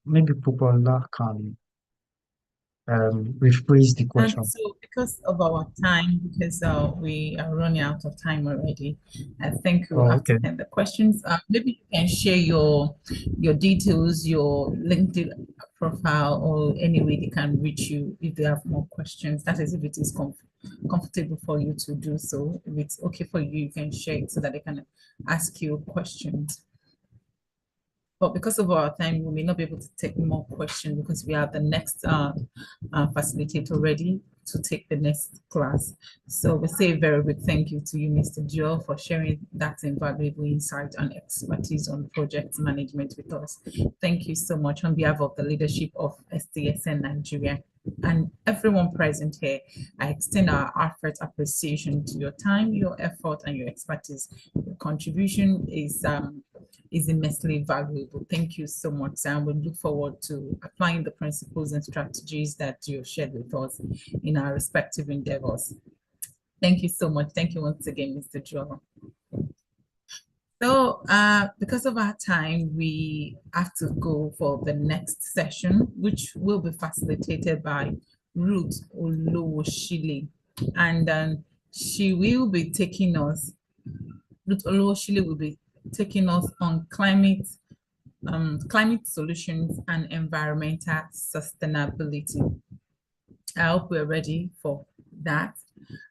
Maybe Popola can rephrase the question. And so, because of our time, because we are running out of time already, I think we'll have to end the questions. Maybe you can share your details, your LinkedIn profile, or any way they can reach you if they have more questions. That is, if it is comfortable for you to do so. If it's okay for you, you can share it so that they can ask you questions. But because of our time, we may not be able to take more questions because we have the next facilitator ready to take the next class. So we say a very big thank you to you, Mr. Joel, for sharing that invaluable insight and expertise on project management with us. Thank you so much on behalf of the leadership of SDSN Nigeria and everyone present here. I extend our heartfelt appreciation to your time, your effort, and your expertise. Your contribution is immensely valuable. Thank you so much, and we look forward to applying the principles and strategies that you shared with us in our respective endeavors. Thank you so much. Thank you once again, Mr. Joel. So because of our time, we have to go for the next session, which will be facilitated by Ruth Olowoshile. And she will be taking us, Ruth Olowoshile will be taking us on climate solutions and environmental sustainability. I hope we're ready for that.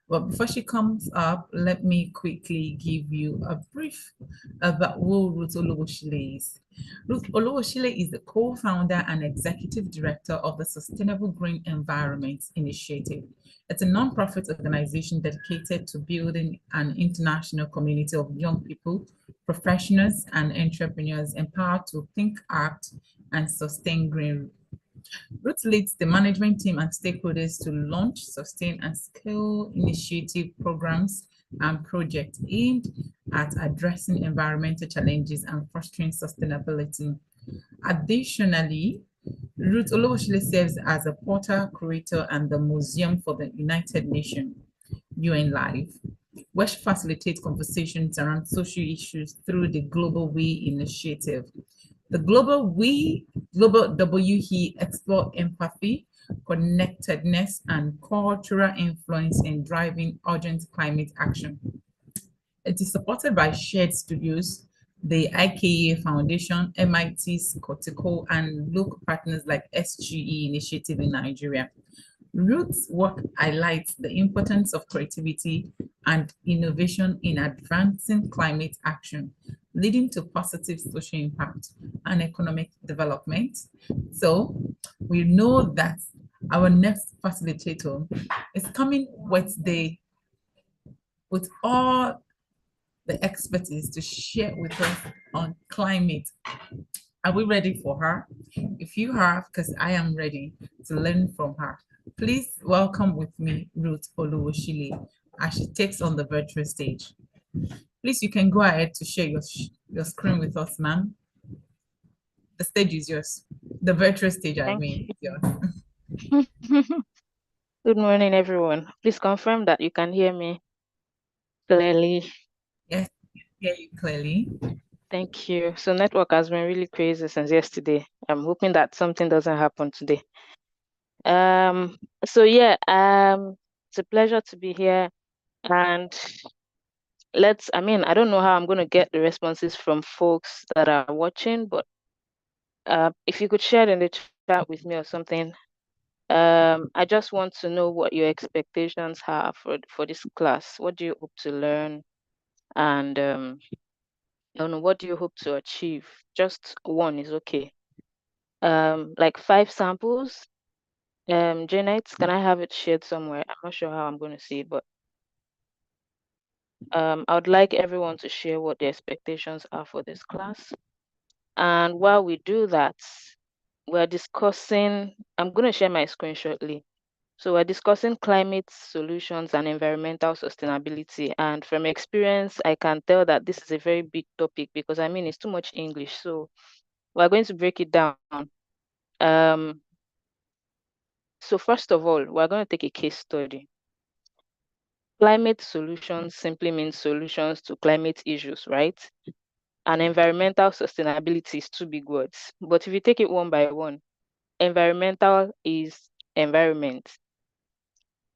But before she comes up, let me quickly give you a brief about who Ruth Olowoshile is. Ruth Olowoshile is the co-founder and executive director of the Sustainable Green Environment Initiative. It's a non-profit organization dedicated to building an international community of young people, professionals, and entrepreneurs empowered to think, act, and sustain green. Ruth leads the management team and stakeholders to launch, sustain, and scale initiative programs and projects aimed at addressing environmental challenges and fostering sustainability. Additionally, Ruth Olowoshile serves as a portal curator and the Museum for the United Nations, UN Live, where she facilitates conversations around social issues through the Global We initiative. The Global WE explore empathy, connectedness, and cultural influence in driving urgent climate action. It is supported by Shared Studios, the IKEA Foundation, MIT's Cortical, and local partners like SGE Initiative in Nigeria. Ruth's work highlights the importance of creativity and innovation in advancing climate action, leading to positive social impact and economic development. So we know that Our next facilitator is coming with all the expertise to share with us on climate. Are we ready for her? If you are, because I am ready to learn from her. Please welcome with me Ruth Oluwoshile as she takes on the virtual stage. Please, you can go ahead to share your screen with us, ma'am. The stage is yours. The virtual stage, I mean, is yours. Good morning, everyone. Please confirm that you can hear me clearly. Yes, I can hear you clearly. Thank you. So network has been really crazy since yesterday. I'm hoping that something doesn't happen today. So yeah, it's a pleasure to be here. And I don't know how I'm going to get the responses from folks that are watching, but if you could share it in the chat with me or something. I just want to know what your expectations are for this class. What do you hope to learn? And I don't know, what do you hope to achieve? Just one is okay. Like 5 samples. Janet, can I have it shared somewhere? I'm not sure how I'm going to see it, but I would like everyone to share what the expectations are for this class. And while we do that, we're discussing, I'm going to share my screen shortly. So we're discussing climate solutions and environmental sustainability. And from experience, I can tell that this is a very big topic because it's too much English. So we're going to break it down. So first of all, we're going to take a case study. Climate solutions simply means solutions to climate issues, right? And environmental sustainability is 2 big words. But if you take it one by one, environmental is environment.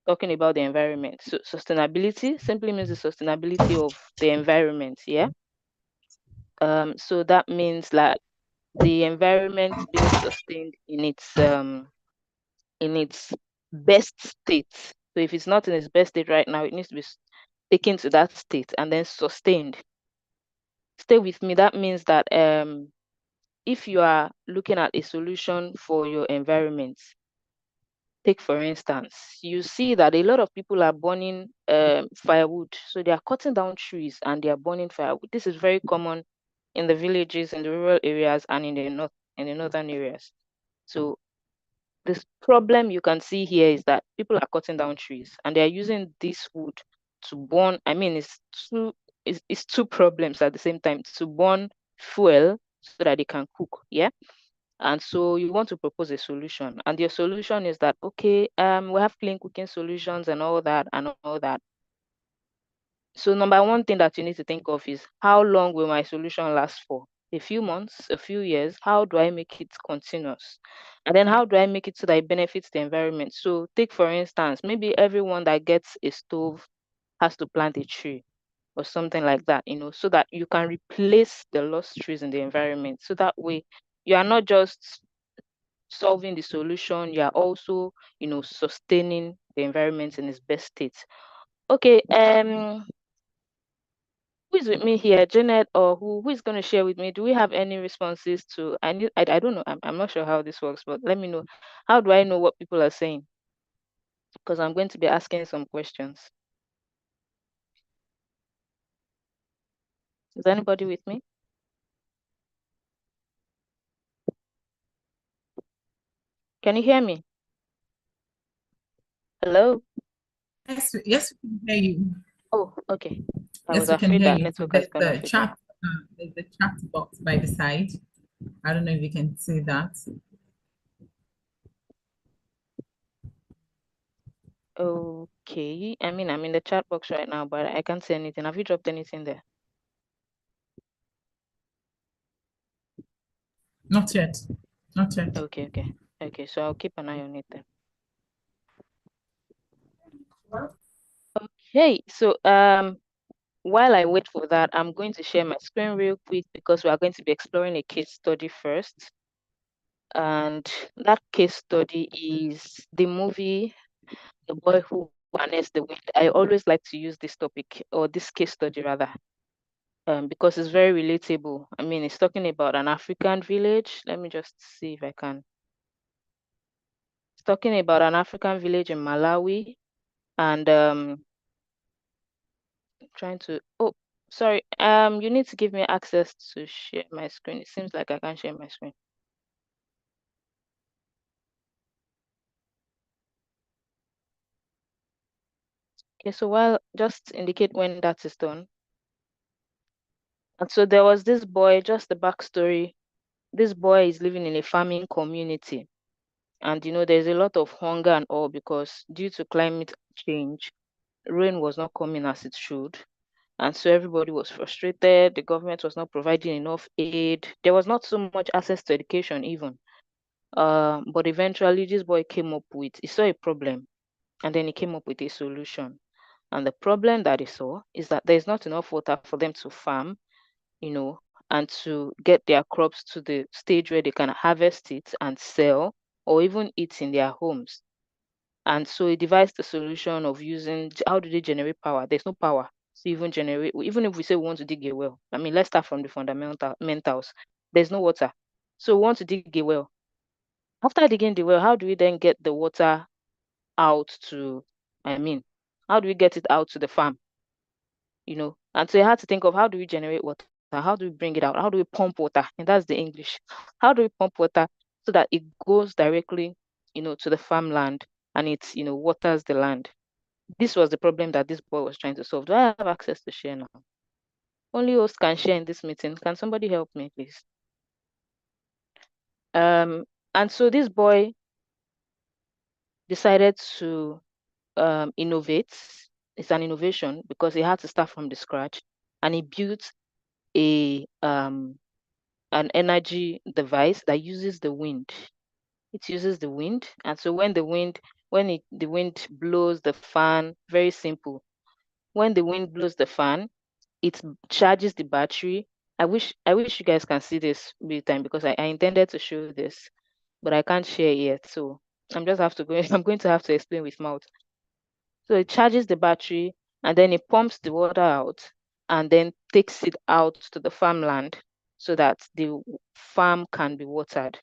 Talking about the environment. So sustainability simply means the sustainability of the environment, yeah? So that means like the environment being sustained in its best state. So if it's not in its best state right now, it needs to be taken to that state and then sustained. Stay with me. That means that if you are looking at a solution for your environment, take for instance, you see that a lot of people are burning firewood. So they are cutting down trees and they are burning firewood. This is very common in the villages, in the rural areas, and in the northern areas. So this problem you can see here is that people are cutting down trees and they are using this wood to burn. It's 2 problems at the same time: to burn fuel so that they can cook. Yeah. And so you want to propose a solution, and your solution is that, okay, we have clean cooking solutions and all that and all that. So number 1 thing that you need to think of is, how long will my solution last for? A few months, a few years? How do I make it continuous? And then how do I make it so that it benefits the environment? So take for instance, maybe everyone that gets a stove has to plant a tree or something like that, so that you can replace the lost trees in the environment. So that way you are not just solving the solution, you are also, sustaining the environment in its best state. Okay, who is with me here, Janet, or who is going to share with me? Do we have any responses to? I don't know. I'm not sure how this works, but let me know. How do I know what people are saying? Because I'm going to be asking some questions. Is anybody with me? Can you hear me? Hello? Yes, we can hear you. Oh, okay. I Yes, was we can afraid hear that you. network was going to The fail. chat, there's the chat box by the side. I don't know if you can see that. Okay. I'm in the chat box right now, but I can't see anything. Have you dropped anything there? Not yet. Not yet. Okay. So I'll keep an eye on it then. Okay. So while I wait for that, I'm going to share my screen real quick because we are going to be exploring a case study first. And that case study is the movie The Boy Who Harnessed the Wind. I always like to use this topic, or this case study rather, because it's very relatable. It's talking about an African village. Let me just see if I can. It's talking about an African village in Malawi, and trying to, oh, sorry, you need to give me access to share my screen. It seems like I can't share my screen. Okay, so while just indicate when that is done. And so there was this boy, just the backstory. This boy is living in a farming community. And there's a lot of hunger and all because due to climate change, rain was not coming as it should. And so everybody was frustrated. The government was not providing enough aid. There was not so much access to education even. But eventually this boy came up with, he saw a problem and then he came up with a solution. And the problem that he saw is that there's not enough water for them to farm, and to get their crops to the stage where they can harvest it and sell or even eat in their homes. And so he devised the solution of using, how do they generate power? There's no power to even generate, even if we say we want to dig a well. I mean, let's start from the fundamentals. There's no water. So we want to dig a well. After digging the well, how do we then get the water out to, how do we get it out to the farm? And so you had to think of how do we generate water? How do we bring it out? How do we pump water? And that's the English. How do we pump water so that it goes directly, to the farmland and it, waters the land? This was the problem that this boy was trying to solve. Do I have access to share now? Only host can share in this meeting. Can somebody help me, please? And so this boy decided to innovate. It's an innovation because he had to start from the scratch, and he built an energy device that uses the wind. It uses the wind, and so when the wind blows the fan, very simple. When the wind blows the fan, it charges the battery. I wish you guys can see this real time because I intended to show this, but I can't share yet. So I'm going to have to explain with mouth. So it charges the battery and then it pumps the water out and then takes it out to the farmland so that the farm can be watered.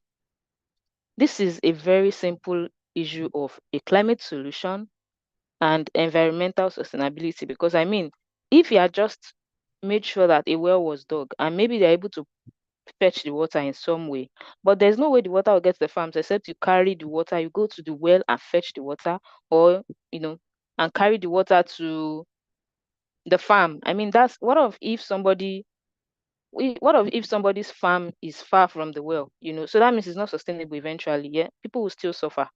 This is a very simple issue of a climate solution and environmental sustainability, because if you had just made sure that a well was dug and maybe they're able to fetch the water in some way, but there's no way the water will get to the farms except you carry the water, you go to the well and fetch the water, or and carry the water to the farm. That's what if somebody's farm is far from the well, so that means it's not sustainable eventually. Yeah, people will still suffer.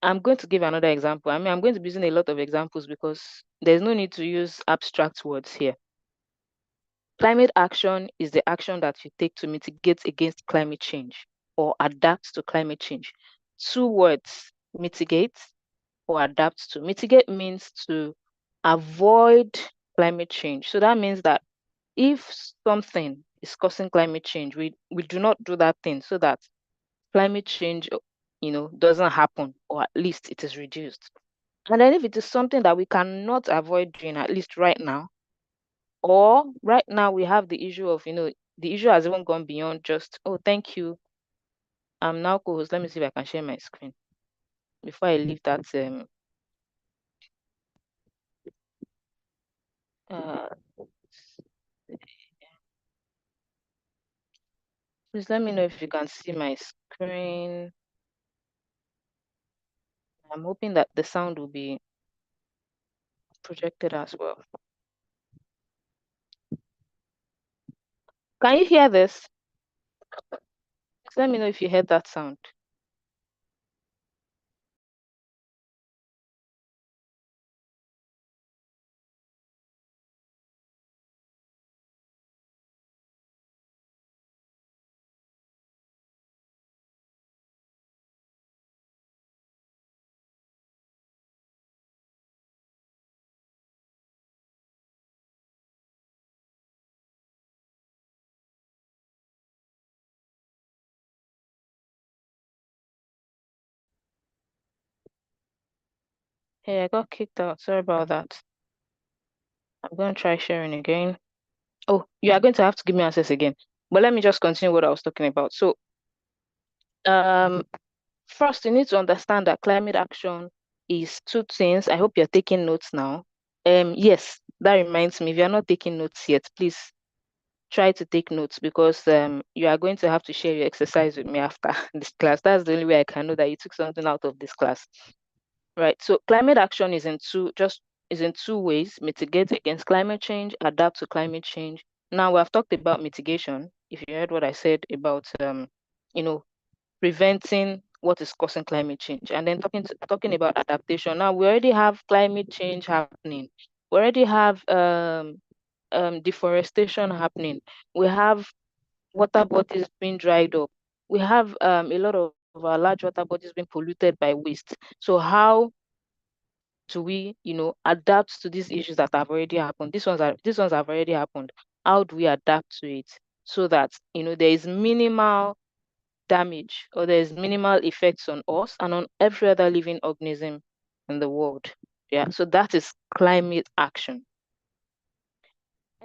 I'm going to give another example. I'm going to be using a lot of examples because there's no need to use abstract words here. Climate action is the action that you take to mitigate against climate change or adapt to climate change. 2 words: mitigate or adapt to. Mitigate means to avoid climate change. So that means that if something is causing climate change, we do not do that thing so that climate change doesn't happen, or at least it is reduced. And then if it is something that we cannot avoid doing, at least right now, or right now we have the issue of, the issue has even gone beyond just, oh, thank you, I'm now co-host. Let me see if I can share my screen before I leave that. Please let me know if you can see my screen. I'm hoping that the sound will be projected as well. Can you hear this? Let me know if you heard that sound. Hey, I got kicked out. Sorry about that. I'm going to try sharing again. Oh, you are going to have to give me access again. But let me just continue what I was talking about. So, first, you need to understand that climate action is two things. I hope you're taking notes now. Yes, that reminds me, if you're not taking notes yet, please try to take notes, because you are going to have to share your exercise with me after this class. That's the only way I can know that you took something out of this class. Right. So climate action is in two ways: mitigate against climate change, adapt to climate change. Now we have talked about mitigation. If you heard what I said about you know, preventing what is causing climate change, and then talking about adaptation. Now we already have climate change happening. We already have deforestation happening. We have water bodies being dried up. We have a lot of our large water bodies being polluted by waste. So how do we, adapt to these issues that have already happened? These ones have already happened. How do we adapt to it so that there is minimal damage, or there is minimal effects on us and on every other living organism in the world? Yeah, so that is climate action.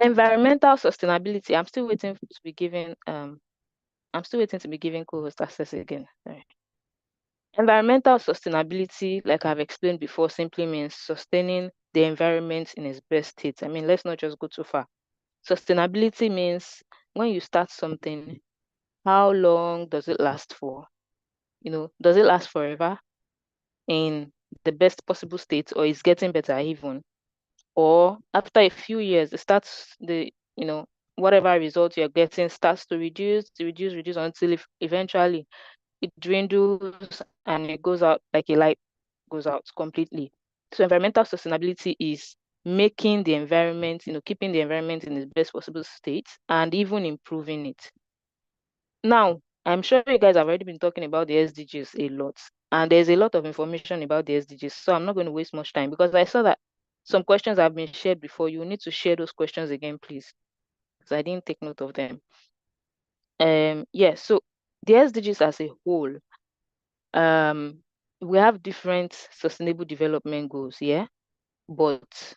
Environmental sustainability. I'm still waiting to be given co-host access again. Sorry. Environmental sustainability, like I've explained before, simply means sustaining the environment in its best state. I mean, let's not just go too far. Sustainability means when you start something, how long does it last for? Does it last forever in the best possible state, or is getting better even? Or after a few years, it starts whatever result you're getting starts to reduce until eventually it dwindles and it goes out like a light goes out completely. So environmental sustainability is making the environment, keeping the environment in its best possible state and even improving it. Now, I'm sure you guys have already been talking about the SDGs a lot, and there's a lot of information about the SDGs, so I'm not going to waste much time because I saw that some questions have been shared before. You need to share those questions again, please, because I didn't take note of them. Yeah, so the SDGs as a whole, we have different sustainable development goals, yeah, but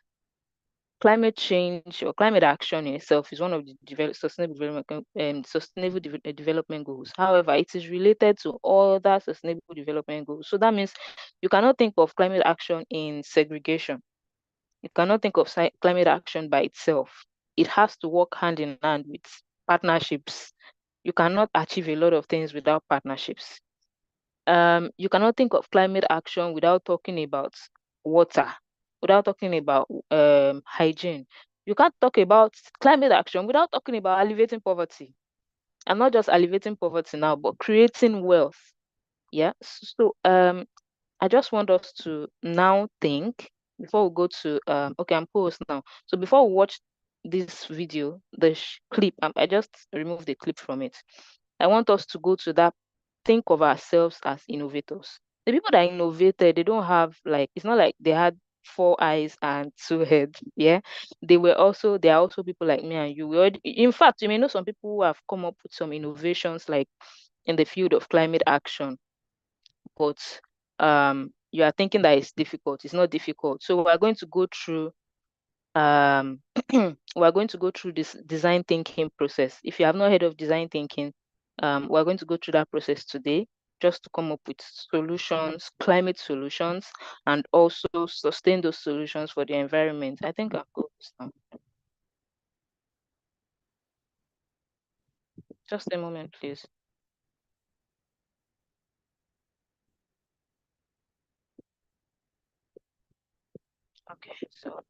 climate change or climate action in itself is one of the sustainable development goals. However, it is related to other sustainable development goals. So that means you cannot think of climate action in segregation. You cannot think of climate action by itself. It has to work hand in hand with partnerships. You cannot achieve a lot of things without partnerships. You cannot think of climate action without talking about water, without talking about hygiene. You can't talk about climate action without talking about alleviating poverty. And not just alleviating poverty now, but creating wealth. Yeah. So I just want us to now think before we go to okay, I'm post now. So before we watch this video, the clip, I just removed the clip from it. I want us to go to that, think of ourselves as innovators. The people that innovated, they don't have it's not like they had 4 eyes and 2 heads. Yeah. They are also people like me and you. In fact, you may know some people who have come up with some innovations like in the field of climate action, but you are thinking that it's difficult. It's not difficult. So we're going to go through we're going to go through this design thinking process. If you have not heard of design thinking, we're going to go through that process today, just to come up with solutions, climate solutions, and also sustain those solutions for the environment. I think I'll go this now. Just a moment, please. Okay, so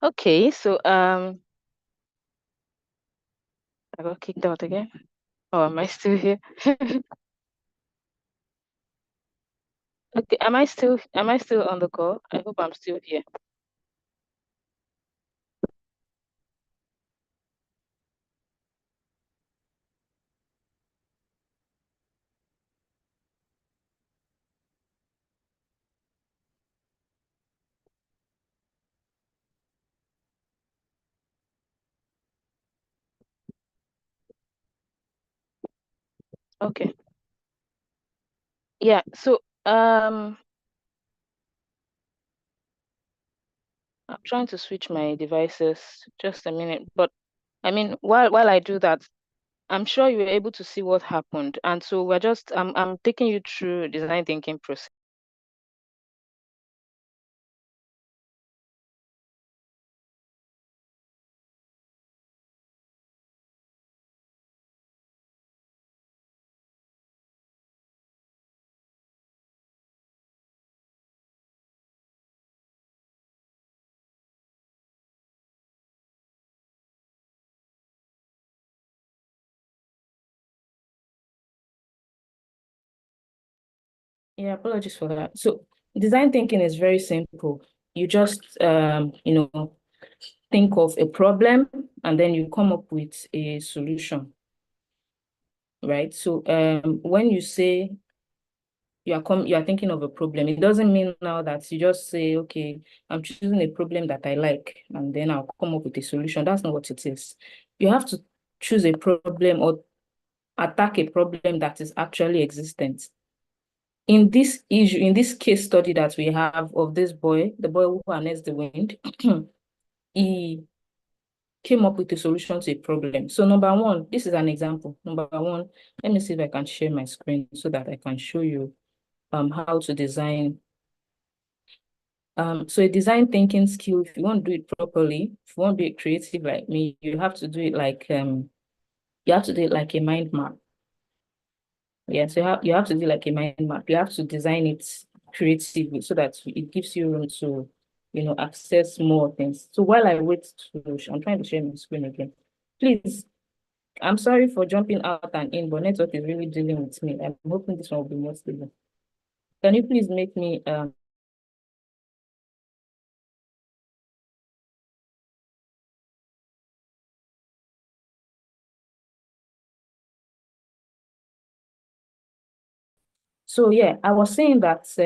Okay, so I got kicked out again. Oh, am I still here? Okay, am I still on the call? I hope I'm still here. Okay. Yeah, so I'm trying to switch my devices. Just a minute. But I mean, while I do that, I'm sure you were able to see what happened. And so we're just I'm taking you through design thinking process. Yeah, apologies for that. So design thinking is very simple. You just think of a problem and then you come up with a solution, right? So when you say you are thinking of a problem, it doesn't mean now that you just say, okay, I'm choosing a problem that I like and then I'll come up with a solution. That's not what it is. You have to choose a problem or attack a problem that is actually existent. In this issue, in this case study that we have of this boy, the boy who harnessed the wind, he came up with a solution to a problem. So number one, this is an example. Number one, let me see if I can share my screen so that I can show you how to design. So a design thinking skill, if you want to do it properly, if you want to be creative like me, you have to do it like a mind map. Yeah, so you have to do like a mind map. You have to design it creatively so that it gives you room to, access more things. So while I wait I'm trying to share my screen again. Please, I'm sorry for jumping out and in, but network is really dealing with me. I'm hoping this one will be more stable. Can you please make me So yeah, I was saying that just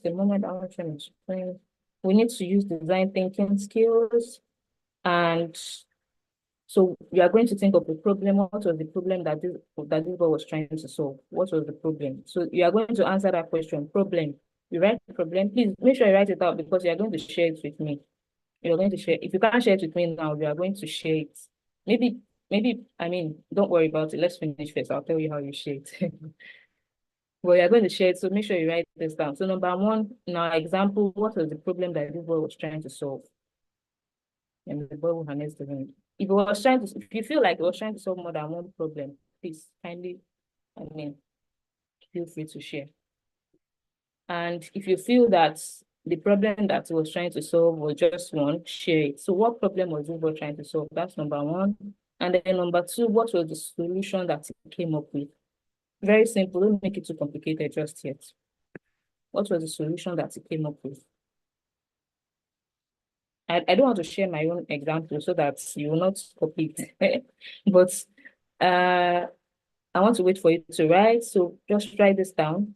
a moment, I want to explain. We need to use design thinking skills, and so we are going to think of the problem. What was the problem that this boy was trying to solve? What was the problem? So you are going to answer that question. Problem. You write the problem. Please make sure you write it out because you are going to share it with me. You're going to share. If you can't share it with me now, you are going to share it. Maybe. I mean, don't worry about it. Let's finish first. I'll tell you how you share it. Well, you're going to share it, so make sure you write this down. So number one, in our example, what was the problem that this boy was trying to solve? And the boy who harnessed the wind. If you feel like he was trying to solve more than one problem, please kindly, feel free to share. And if you feel that the problem that he was trying to solve was just one, share it. So what problem was this boy trying to solve? That's number one. And then number two, what was the solution that he came up with? Very simple, don't make it too complicated just yet. What was the solution that he came up with? I don't want to share my own example so that you will not copy it. But I want to wait for you to write. So just write this down.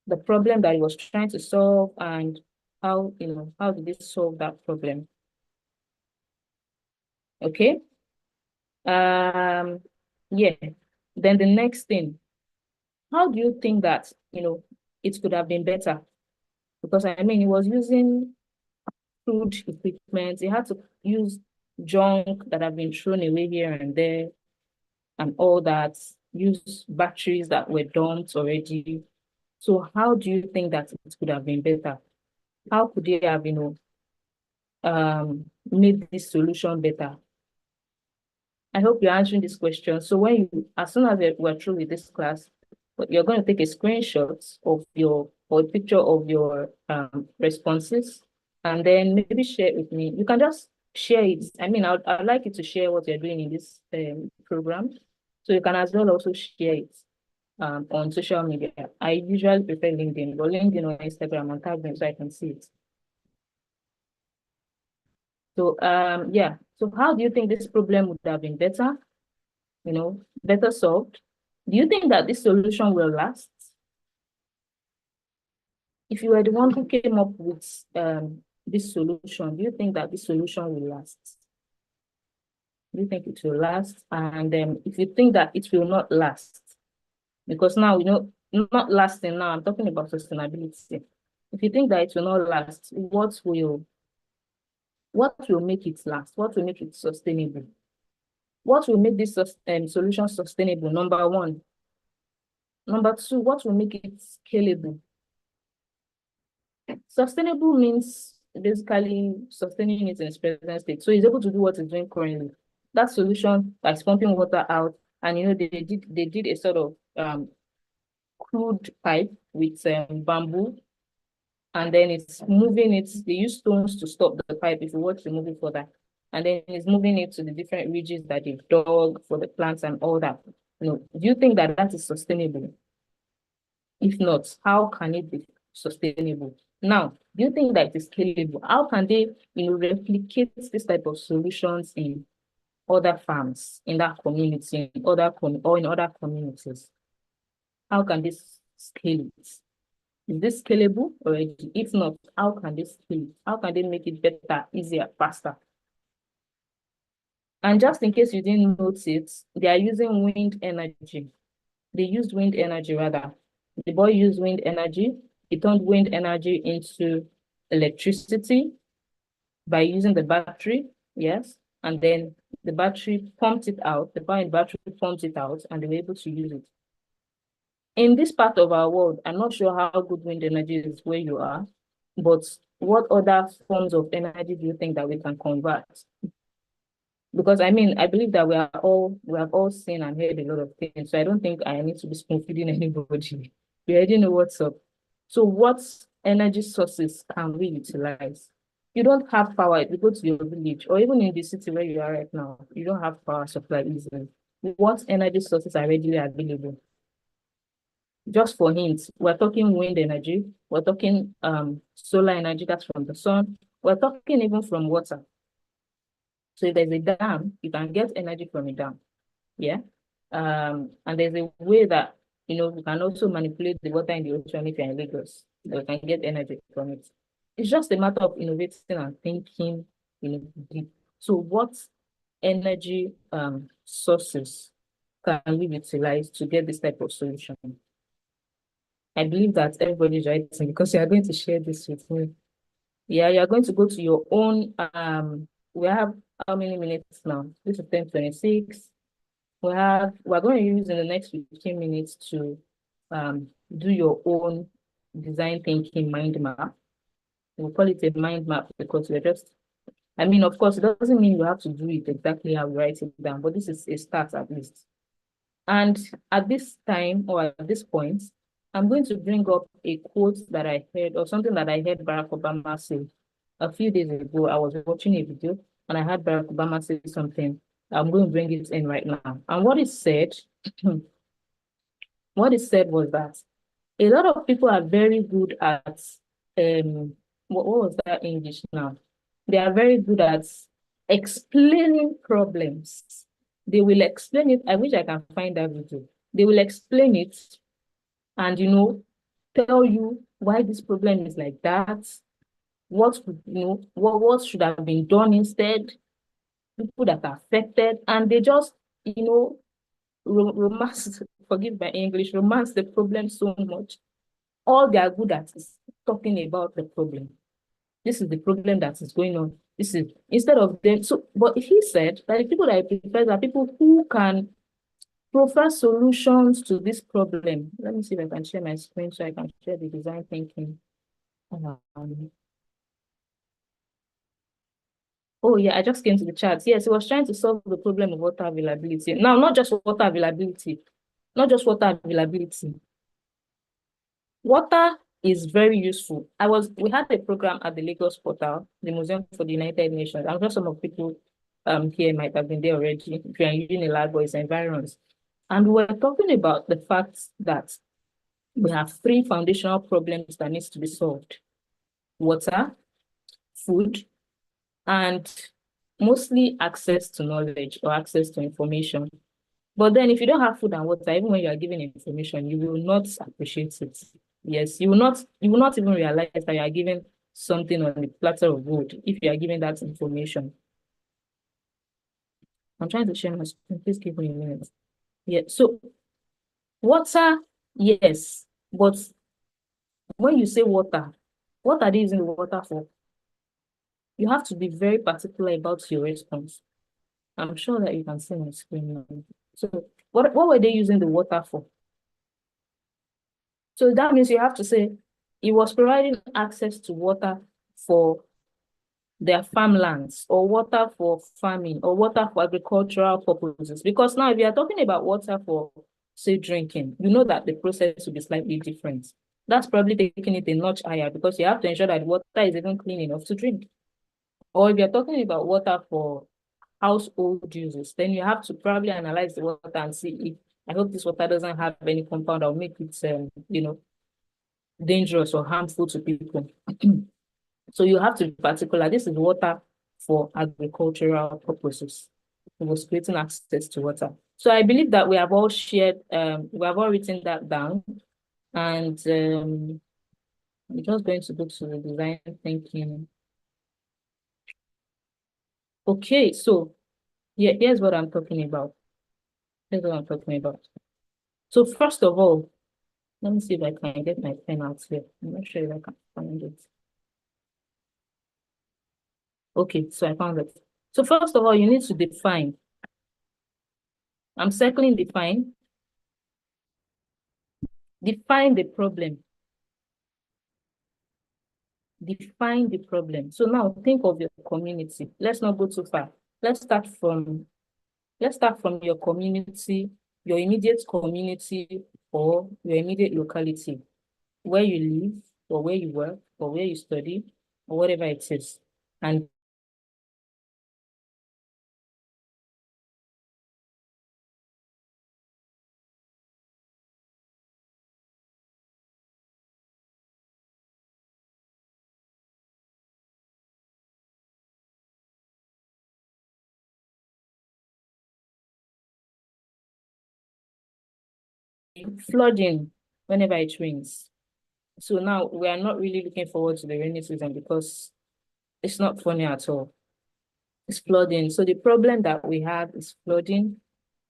The problem that he was trying to solve and how did he solve that problem? Okay. Yeah. Then the next thing, how do you think that, it could have been better? Because he was using crude equipment. He had to use junk that have been thrown away here and there and all that, use batteries that were dumped already. So how do you think that it could have been better? How could they have, made this solution better? I hope you're answering this question. So as soon as we're through with this class, you're going to take a screenshot of or a picture of your responses. and then maybe share it with me. You can just share it. I mean, I'd like you to share what you're doing in this program. So you can as well also share it on social media. I usually prefer LinkedIn, but LinkedIn or Instagram, and tag them so I can see it. So yeah. So how do you think this problem would have been better? Better solved? Do you think that this solution will last? If you were the one who came up with this solution, do you think that this solution will last? Do you think it will last? And if you think that it will not last, because now, not lasting now, I'm talking about sustainability. If you think that it will not last, what will make it last? What will make it sustainable? What will make this solution sustainable? Number one. Number two, what will make it scalable? Sustainable means basically sustaining it in its present state. So it's able to do what it's doing currently. That solution, like pumping water out, and they did a sort of crude pipe with bamboo, and then it's moving it. They use stones to stop the pipe if you want to move it further. And then it's moving it to the different ridges that they've dug for the plants and all that. Do you think that that is sustainable? If not, how can it be sustainable? Now, do you think that it is scalable? How can they, replicate this type of solutions in other farms, in that community, in other communities? How can this scale it? Is this scalable already? If not, how can they scale it? How can they make it better, easier, faster? And just in case you didn't notice, they are using wind energy. They used wind energy rather. The boy used wind energy. He turned wind energy into electricity by using the battery, yes. And then the battery pumped it out, the power in the battery pumped it out, and they were able to use it. In this part of our world, I'm not sure how good wind energy is where you are, but what other forms of energy do you think that we can convert? Because I believe that we have all seen and heard a lot of things, so I don't think I need to be spoon-feeding anybody. We already know what's up. So what energy sources can we utilize? You don't have power. If you go to your village or even in the city where you are right now, you don't have power supply easily. What energy sources are readily available? Just for hints, we're talking wind energy, we're talking solar energy, that's from the sun, we're talking even from water. So if there's a dam, you can get energy from a dam. Yeah. And there's a way that we can also manipulate the water in the ocean if you're in Lagos. So we can get energy from it. It's just a matter of innovating and thinking deep. So what energy sources can we utilize to get this type of solution? I believe that everybody's writing because you are going to share this with me. Yeah, you are going to go to your own. We have how many minutes now? This is 10:26. We're going to use in the next 15 minutes to do your own design thinking mind map. We'll call it a mind map because we're just, of course, it doesn't mean you have to do it exactly how you write it down, but this is a start at least. And at this time or at this point, I'm going to bring up a quote that I heard or something that I heard Barack Obama say a few days ago. I was watching a video and I heard Barack Obama say something. I'm going to bring it in right now. And what it said, was that a lot of people are very good at, what was that English now? They are very good at explaining problems. They will explain it. I wish I can find that video. They will explain it and, tell you why this problem is like that. What should have been done instead? People that are affected, and they just, romance, forgive my English, romance the problem so much. All they are good at is talking about the problem. This is the problem that is going on. This is, instead of them, but he said that the people that I prefer are people who can provide solutions to this problem. Let me see if I can share my screen so I can share the design thinking. Oh yeah, I just came to the chat. Yes, he was trying to solve the problem of water availability. Now, not just water availability. Water is very useful. We had a program at the Lagos Portal, the Museum for the United Nations. I'm sure some of people here might have been there already, if you're in Unilag or its environs. And we were talking about the fact that we have 3 foundational problems that needs to be solved: water, food, and mostly access to knowledge or access to information. But then if you don't have food and water, even when you are given information, you will not appreciate it. Yes, you will not even realize that you are given something on the platter of wood if you are given that information. I'm trying to share my screen. Please give me a minute. Yeah, so water, yes, but when you say water, what are they using the water for? You have to be very particular about your response. I'm sure that you can see my screen now. So what were they using the water for? So that means you have to say it was providing access to water for their farmlands, or water for farming, or water for agricultural purposes. Because now if you are talking about water for, say, drinking, you know that the process will be slightly different. That's probably taking it a notch higher, because you have to ensure that water is even clean enough to drink. Or if you're talking about water for household uses, then you have to probably analyze the water and see if, I hope this water doesn't have any compound that will make it, dangerous or harmful to people. So you have to be particular. This is water for agricultural purposes. It was creating access to water. So I believe that we have all shared, we have all written that down. And I'm just going to go to the design thinking. Okay, so yeah, here's what I'm talking about. Here's what I'm talking about. So first of all, let me see if I can get my pen out here. I'm not sure if I can find it. Okay, so I found it. So first of all, you need to define. I'm circling define. Define the problem. Define the problem. So now think of your community. Let's not go too far. Let's start from your community, your immediate community, or your immediate locality, where you live, or where you work, or where you study, or whatever it is. And flooding whenever it rains. So now we are not really looking forward to the rainy season because it's not funny at all. It's flooding. So the problem that we have is flooding.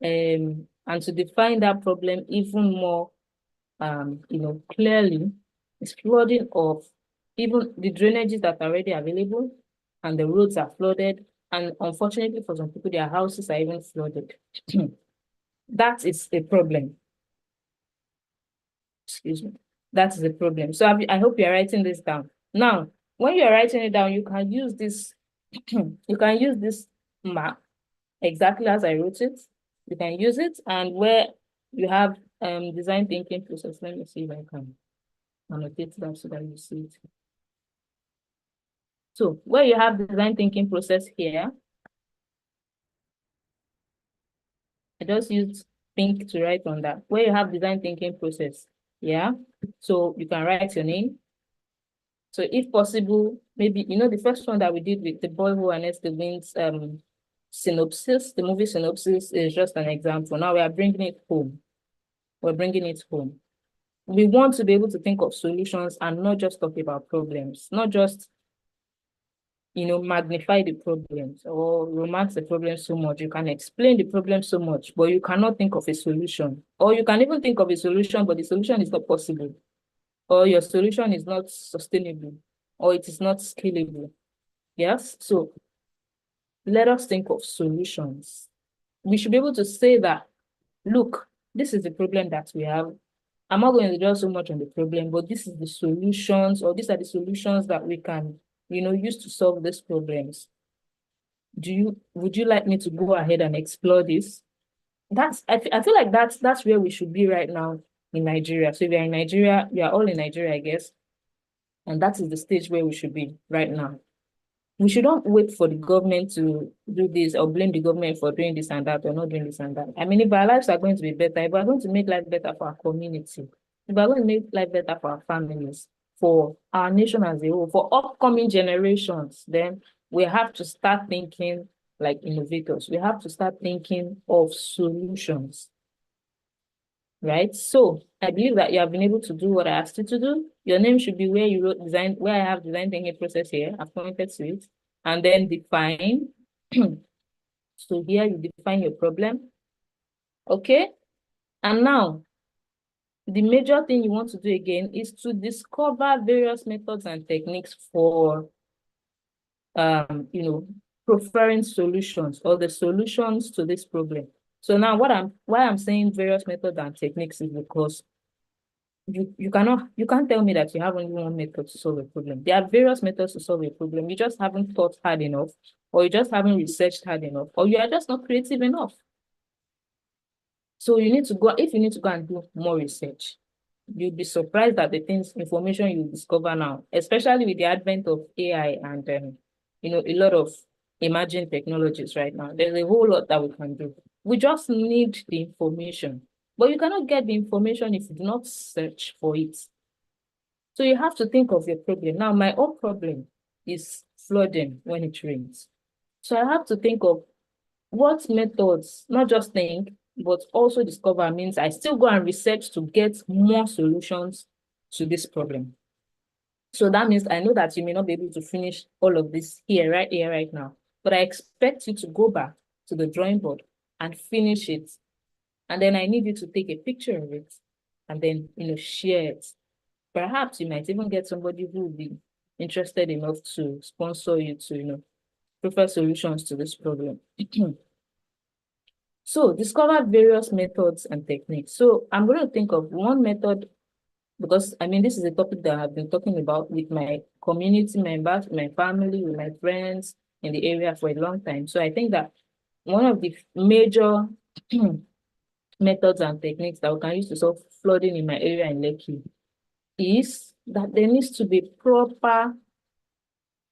And to define that problem even more clearly, it's flooding of even the drainages that are already available, and the roads are flooded. And unfortunately for some people, their houses are even flooded. That is a problem. Excuse me. That is the problem. So I hope you're writing this down. Now, when you're writing it down, you can use this, you can use this map exactly as I wrote it. You can use it, and where you have design thinking process. Let me see if I can annotate that so that you see it. So where you have design thinking process here, I just used pink to write on that. Where you have design thinking process, yeah. So you can write your name. So if possible, maybe, the first one that we did with the boy who harnessed the winds synopsis, the movie synopsis is just an example. Now we are bringing it home. We're bringing it home. We want to be able to think of solutions and not just talk about problems, not just, magnify the problems or romance the problem so much. You can explain the problem so much, but you cannot think of a solution. Or you can even think of a solution, but the solution is not possible. Or your solution is not sustainable, or it is not scalable. Yes, so let us think of solutions. We should be able to say that, look, this is the problem that we have. I'm not going to dwell so much on the problem, but this is the solutions, or these are the solutions that we can, use to solve these problems. Would you like me to go ahead and explore this? I feel like that's where we should be right now in Nigeria. So if you're in Nigeria, we are all in Nigeria, I guess. And that is the stage where we should be right now. We shouldn't wait for the government to do this or blame the government for doing this and that or not doing this and that. I mean, if our lives are going to be better, if we're going to make life better for our community, if we're going to make life better for our families, for our nation as a whole, for upcoming generations, then we have to start thinking like innovators. We have to start thinking of solutions. Right? So I believe that you have been able to do what I asked you to do. Your name should be where you wrote design, where I have design thinking process here. I've pointed to it. And then define. So here you define your problem. Okay. And now the major thing you want to do again is to discover various methods and techniques for preferring solutions or the solutions to this problem. So now why I'm saying various methods and techniques is because you can't tell me that you have only one method to solve a problem. There are various methods to solve a problem. You just haven't thought hard enough, or you just haven't researched hard enough, or you are just not creative enough. So you need to go, if you need to go and do more research, you'll be surprised at the information you discover now, especially with the advent of AI and a lot of emerging technologies right now. There's a whole lot that we can do. We just need the information. But you cannot get the information if you do not search for it. So you have to think of your problem. Now, my own problem is flooding when it rains. So I have to think of what methods, not just think, but also discover means I still go and research to get more solutions to this problem. So that means I know that you may not be able to finish all of this here, right now. But I expect you to go back to the drawing board and finish it. And then I need you to take a picture of it and then, share it. Perhaps you might even get somebody who will be interested enough to sponsor you to, prefer solutions to this problem. So discover various methods and techniques. So I'm going to think of one method because, this is a topic that I've been talking about with my community members, my family, with my friends in the area for a long time. So I think that one of the major methods and techniques that we can use to solve flooding in my area in Lekki is that there needs to be proper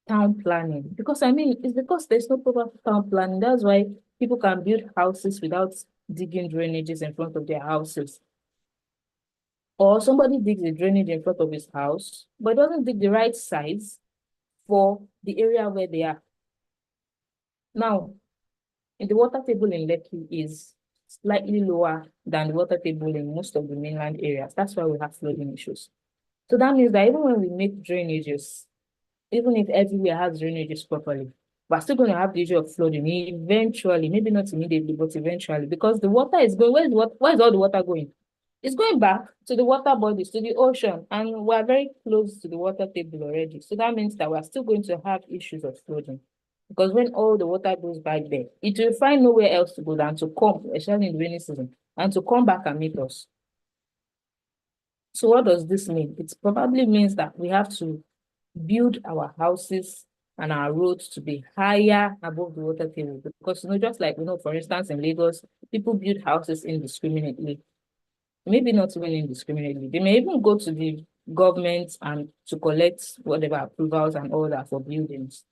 town planning. Because it's because there's no proper town planning. That's why people can build houses without digging drainages in front of their houses. Or somebody digs a drainage in front of his house, but doesn't dig the right size for the area where they are. Now, the water table in Lekki is slightly lower than the water table in most of the mainland areas. That's why we have flooding issues. So that means that even when we make drainages, even if everywhere has drainages properly, we're still going to have the issue of flooding eventually, maybe not immediately, but eventually, because the water is going, where is all the water going? It's going back to the water bodies, to the ocean, and we're very close to the water table already. So that means that we're still going to have issues of flooding. Because when all the water goes back there, it will find nowhere else to go than to come, especially in the rainy season, and to come back and meet us. So what does this mean? It probably means that we have to build our houses and our roads to be higher above the water table. Because, just like, for instance, in Lagos, people build houses indiscriminately. Maybe not even indiscriminately. They may even go to the government and to collect whatever approvals and all that for buildings.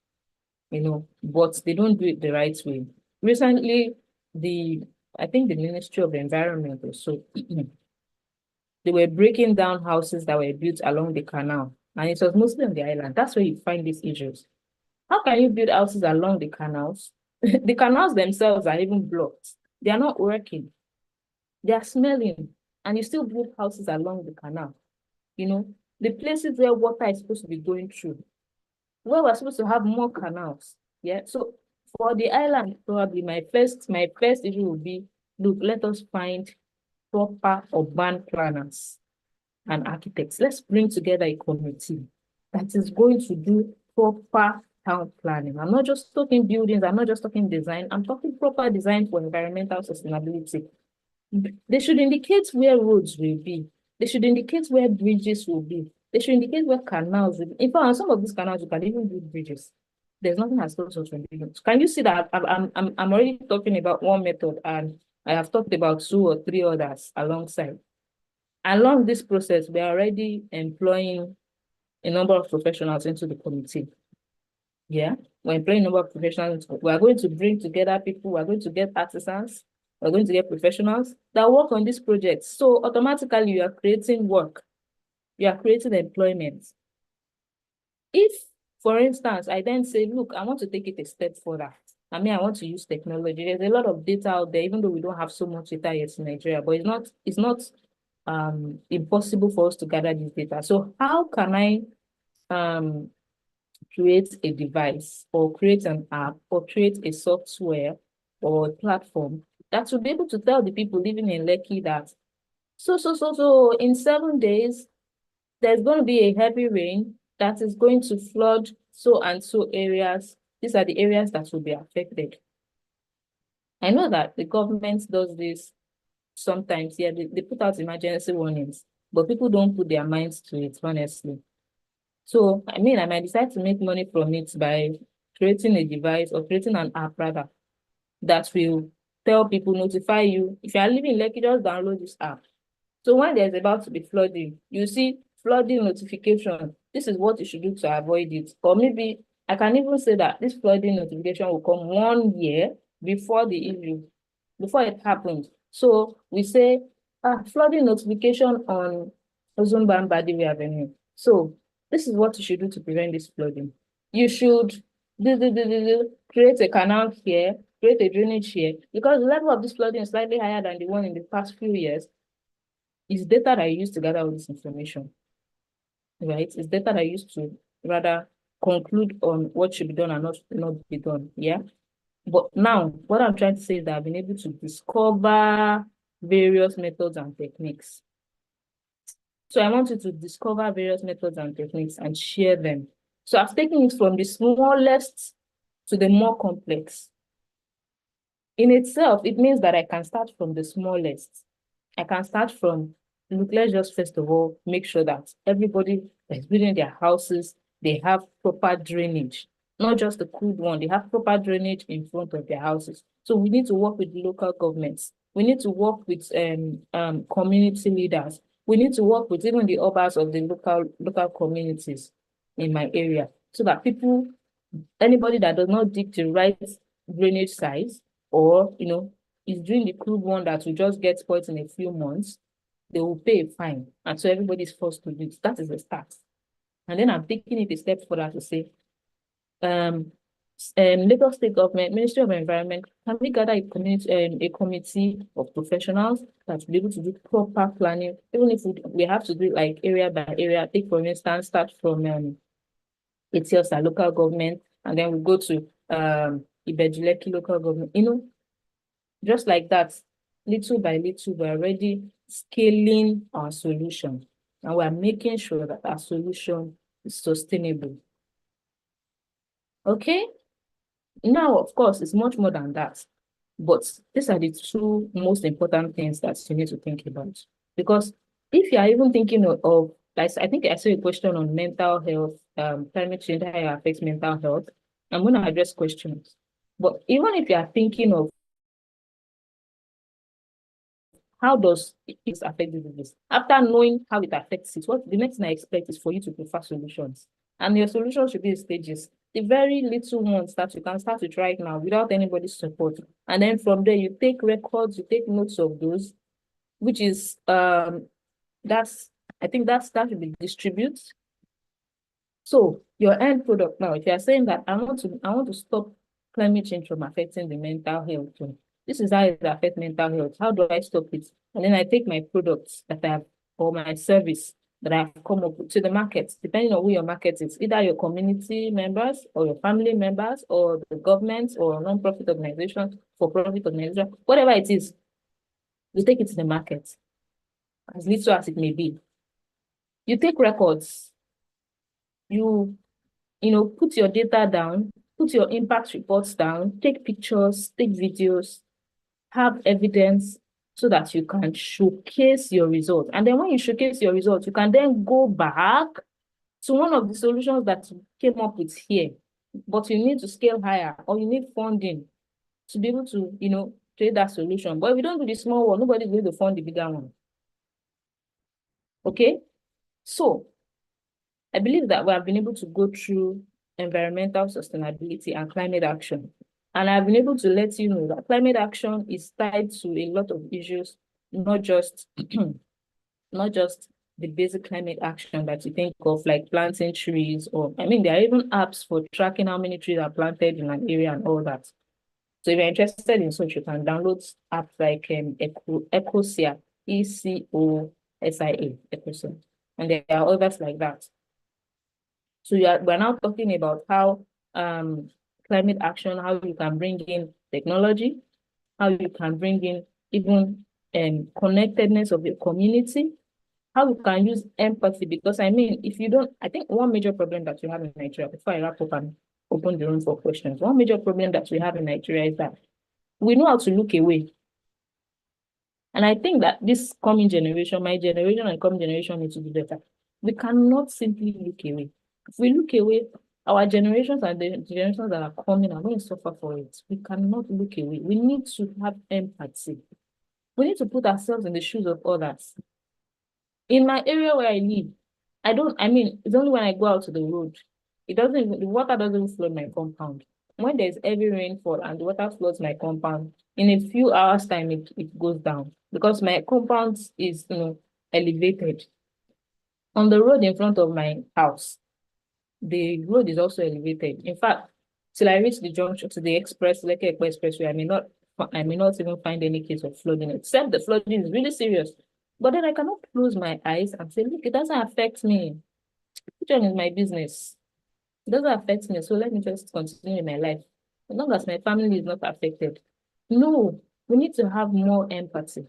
But they don't do it the right way. Recently, I think the Ministry of the Environment or so, they were breaking down houses that were built along the canal, and it was mostly on the island. That's where you find these issues. How can you build houses along the canals? The canals themselves are even blocked. They are not working. They are smelling, and you still build houses along the canal. The places where water is supposed to be going through, where we're supposed to have more canals. Yeah. So for the island, probably my first issue will be, look, let us find proper urban planners and architects. Let's bring together a committee that is going to do proper town planning. I'm not just talking buildings, I'm not just talking design, I'm talking proper design for environmental sustainability. They should indicate where roads will be. They should indicate where bridges will be. They should indicate where canals will be. In fact, on some of these canals, you can even build bridges. There's nothing as close as buildings. Can you see that I'm already talking about one method, and I have talked about 2 or 3 others alongside. Along this process, we are already employing a number of professionals into the committee. Yeah, we're employing a number of professionals. We are going to bring together people. We are going to get artisans. We're going to get professionals that work on this project. So automatically you are creating work. You are creating employment. If, for instance, I then say, look, I want to take it a step further. I mean, I want to use technology. There's a lot of data out there, even though we don't have so much data yet in Nigeria, but it's not impossible for us to gather this data. So how can I create a device or create an app or create a software or a platform that will be able to tell the people living in Lekki that so in 7 days, there's going to be a heavy rain that is going to flood so and so areas. These are the areas that will be affected. I know that the government does this sometimes. Yeah, they put out emergency warnings, but people don't put their minds to it, honestly. So, I mean, I might decide to make money from it by creating a device or creating an app, rather, that will tell people, notify you. If you are living in Lekki, just download this app. So when there's about to be flooding, you see flooding notification. This is what you should do to avoid it. Or maybe I can even say that this flooding notification will come 1 year before the issue, before it happens. So we say flooding notification on Ozumban Badiwe Avenue. So this is what you should do to prevent this flooding. You should create a canal here, create a drainage here, because the level of this flooding is slightly higher than the one in the past few years. It's data that I use to gather all this information, right? It's data that I use to rather conclude on what should be done and not be done, yeah? But now, what I'm trying to say is that I've been able to discover various methods and techniques. So I want you to discover various methods and techniques and share them. So I've taken it from the smallest to the more complex. In itself, it means that I can start from the smallest. I can start from, look, let's just first of all, make sure that everybody that's building their houses, they have proper drainage, not just the crude one, they have proper drainage in front of their houses. So we need to work with local governments. We need to work with community leaders. We need to work with even the obas of the local communities in my area, so that people, anybody that does not dig the right drainage size, or is doing the crude one that will just get spoiled in a few months, they will pay a fine. And so everybody's forced to do it. That is the start. And then I'm taking it a step further to say, Lagos State Government, Ministry of Environment, can we gather a committee of professionals that will be able to do proper planning, even if we have to do it like area by area. Take, for instance, start from Etiosa local government, and then we go to Ibejuleki local government. Just like that, little by little, we're already scaling our solution, and we're making sure that our solution is sustainable. Okay? Now, of course, it's much more than that, but these are the two most important things that you need to think about. Because if you are even thinking of like, I think I saw a question on mental health, climate change, how it affects mental health. I'm going to address questions. But even if you are thinking of how does it affect the business, after knowing how it affects it, what the next thing I expect is for you to prefer solutions. And your solution should be in stages. The very little ones that you can start with right now without anybody's support. And then from there, you take records, you take notes of those, which is, I think that should be distributed. So your end product now, if you are saying that I want to stop climate change from affecting the mental health, this is how it affects mental health. How do I stop it? And then I take my products that I have, or my service that I have come up with to the market, depending on who your market is, either your community members or your family members or the government or non-profit organization, for-profit organization, whatever it is, you take it to the market, as little as it may be. You take records, you put your data down, put your impact reports down, take pictures, take videos, have evidence, so that you can showcase your results. And then when you showcase your results, you can then go back to one of the solutions that you came up with here, but you need to scale higher, or you need funding to be able to, create that solution. But if you don't do the small one, nobody's going to fund the bigger one. Okay? So I believe that we have been able to go through environmental sustainability and climate action. And I've been able to let you know that climate action is tied to a lot of issues, not just not just the basic climate action that you think of, like planting trees, or there are even apps for tracking how many trees are planted in an area and all that. So if you're interested in such, you can download apps like Ecosia, ECOSIA, Ecosia, and there are others like that. So we're now talking about how climate action, how you can bring in technology, how you can bring in even connectedness of your community, how you can use empathy, because if you don't, I think one major problem that we have in Nigeria, before I wrap up and open the room for questions, one major problem that we have in Nigeria is that we know how to look away. And I think that this coming generation, my generation and coming generation, need to do better. We cannot simply look away. If we look away, our generations and the generations that are coming are going to suffer for it. We cannot look away. We need to have empathy. We need to put ourselves in the shoes of others. In my area where I live, it's only when I go out to the road, the water doesn't flood my compound. When there's heavy rainfall and the water floods my compound, in a few hours' time, it goes down because my compound is, elevated. On the road in front of my house, the road is also elevated. In fact, till I reach the junction to the Lekki Expressway, I may not even find any case of flooding, except the flooding is really serious. But then I cannot close my eyes and say, look, it doesn't affect me. Which one is my business? It doesn't affect me, so let me just continue in my life. As long as my family is not affected. No, we need to have more empathy.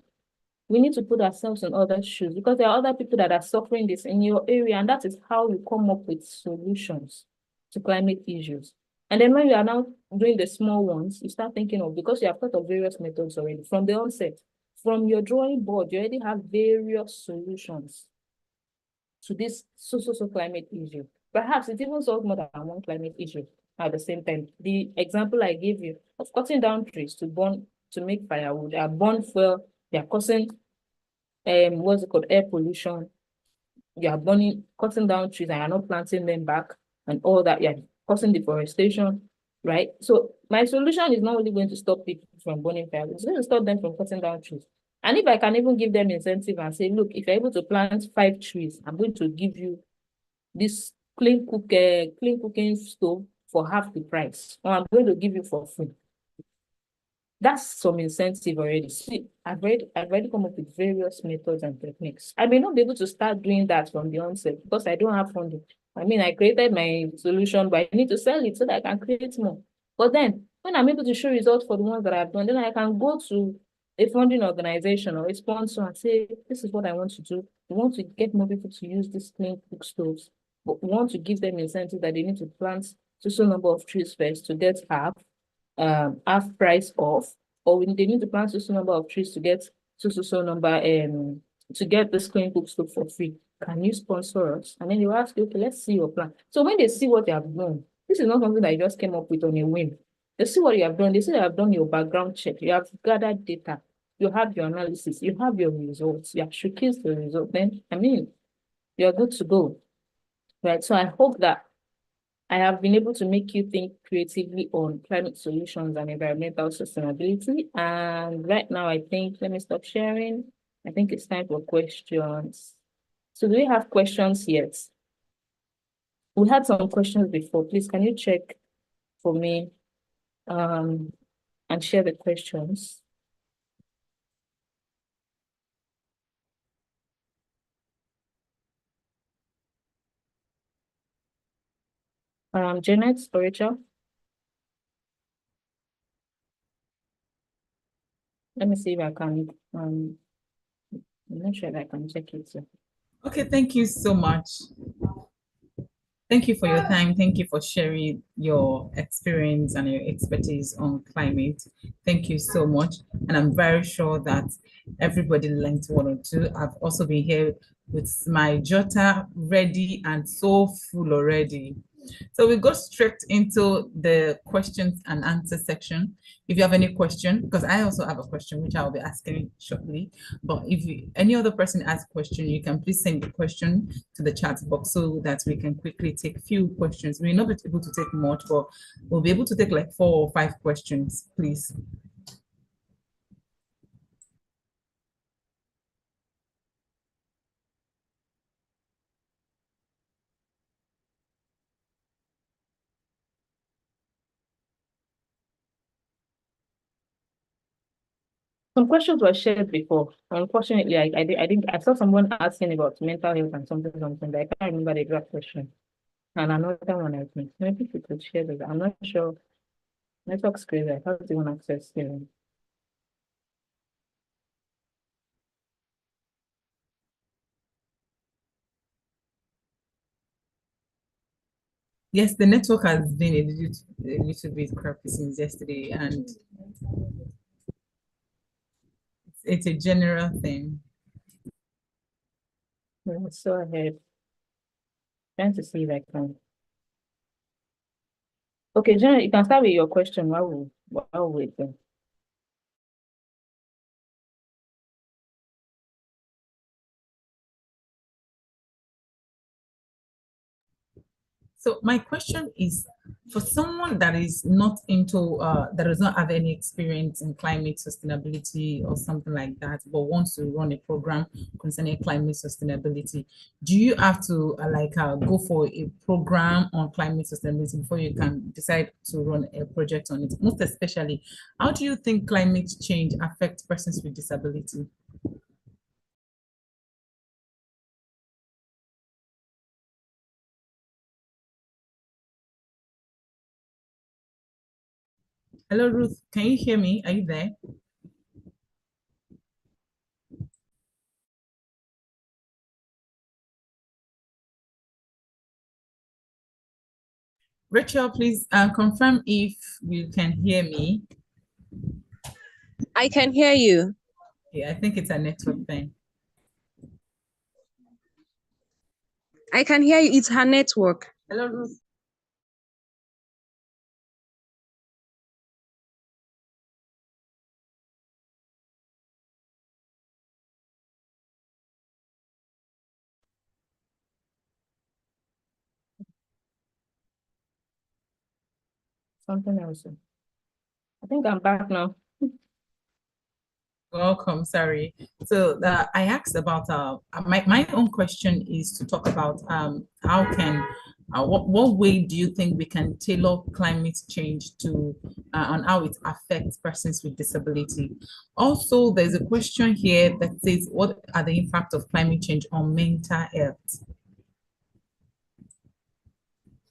We need to put ourselves in others' shoes because there are other people that are suffering this in your area, and that is how you come up with solutions to climate issues. And then when you are now doing the small ones, you start thinking of, because you have thought of various methods already from the onset. From your drawing board, you already have various solutions to this so climate issue. Perhaps it even solves more than one climate issue at the same time. The example I gave you of cutting down trees to make firewood, they are burn fuel, they are causing air pollution. You are cutting down trees and you're not planting them back and all that. You're causing deforestation, right? So my solution is not only going to stop people from burning firewood, it's going to stop them from cutting down trees. And if I can even give them incentive and say, look, if you're able to plant 5 trees, I'm going to give you this clean cooking stove for half the price, or I'm going to give you for free. That's some incentive already. See, I've already come up with various methods and techniques. I may not be able to start doing that from the onset because I don't have funding. I created my solution, but I need to sell it so that I can create more. But then, when I'm able to show results for the ones that I've done, then I can go to a funding organization or a sponsor and say, this is what I want to do. We want to get more people to use these clean cook stoves, but we want to give them incentive that they need to plant so number of trees first to get half price off, or they need to plant so number of trees to get so number to get this clean cook stove for free. Can you sponsor us? And then you ask, okay, let's see your plan. So when they see what you have done, this is not something that you just came up with on a whim. They see what you have done. They see that you have done your background check. You have gathered data. You have your analysis. You have your results. You have showcased the result. Then, you're good to go. Right? So I hope that I have been able to make you think creatively on climate solutions and environmental sustainability. And right now, I think, let me stop sharing. I think it's time for questions. So do we have questions yet? We had some questions before. Please, can you check for me and share the questions? Janet or Rachel? Let me see if I can, I'm not sure if I can check it. So. Okay, thank you so much. Thank you for your time. Thank you for sharing your experience and your expertise on climate. Thank you so much. And I'm very sure that everybody learned one or two. I've also been here with my jotter ready and so full already. So we go straight into the questions and answer section. If you have any question, because I also have a question which I'll be asking shortly, but if any other person has a question, you can please send the question to the chat box so that we can quickly take few questions. We're not able to take much, but we'll be able to take like 4 or 5 questions, please. Some questions were shared before. Unfortunately, I saw someone asking about mental health and something, but I can't remember the exact question. And another one I think. Maybe we could share that. I'm not sure. Network's crazy. How do you want access here? Yes, the network has been a little bit crappy since yesterday, and it's a general thing. Let's go ahead. Trying to see if I can. Okay, Jenna, you can start with your question while we wait. So my question is, for someone that is not into, that does not have any experience in climate sustainability or something like that, but wants to run a program concerning climate sustainability, do you have to go for a program on climate sustainability before you can decide to run a project on it? Most especially, how do you think climate change affects persons with disability? Hello, Ruth. Can you hear me? Are you there? Rachel, please confirm if you can hear me. I can hear you. Yeah, I think it's a network thing. I can hear you. It's her network. Hello, Ruth. Something else. I think I'm back now. Welcome, sorry. So I asked about, my own question is to talk about how can, what way do you think we can tailor climate change to, on how it affects persons with disability? Also, there's a question here that says, what are the impacts of climate change on mental health?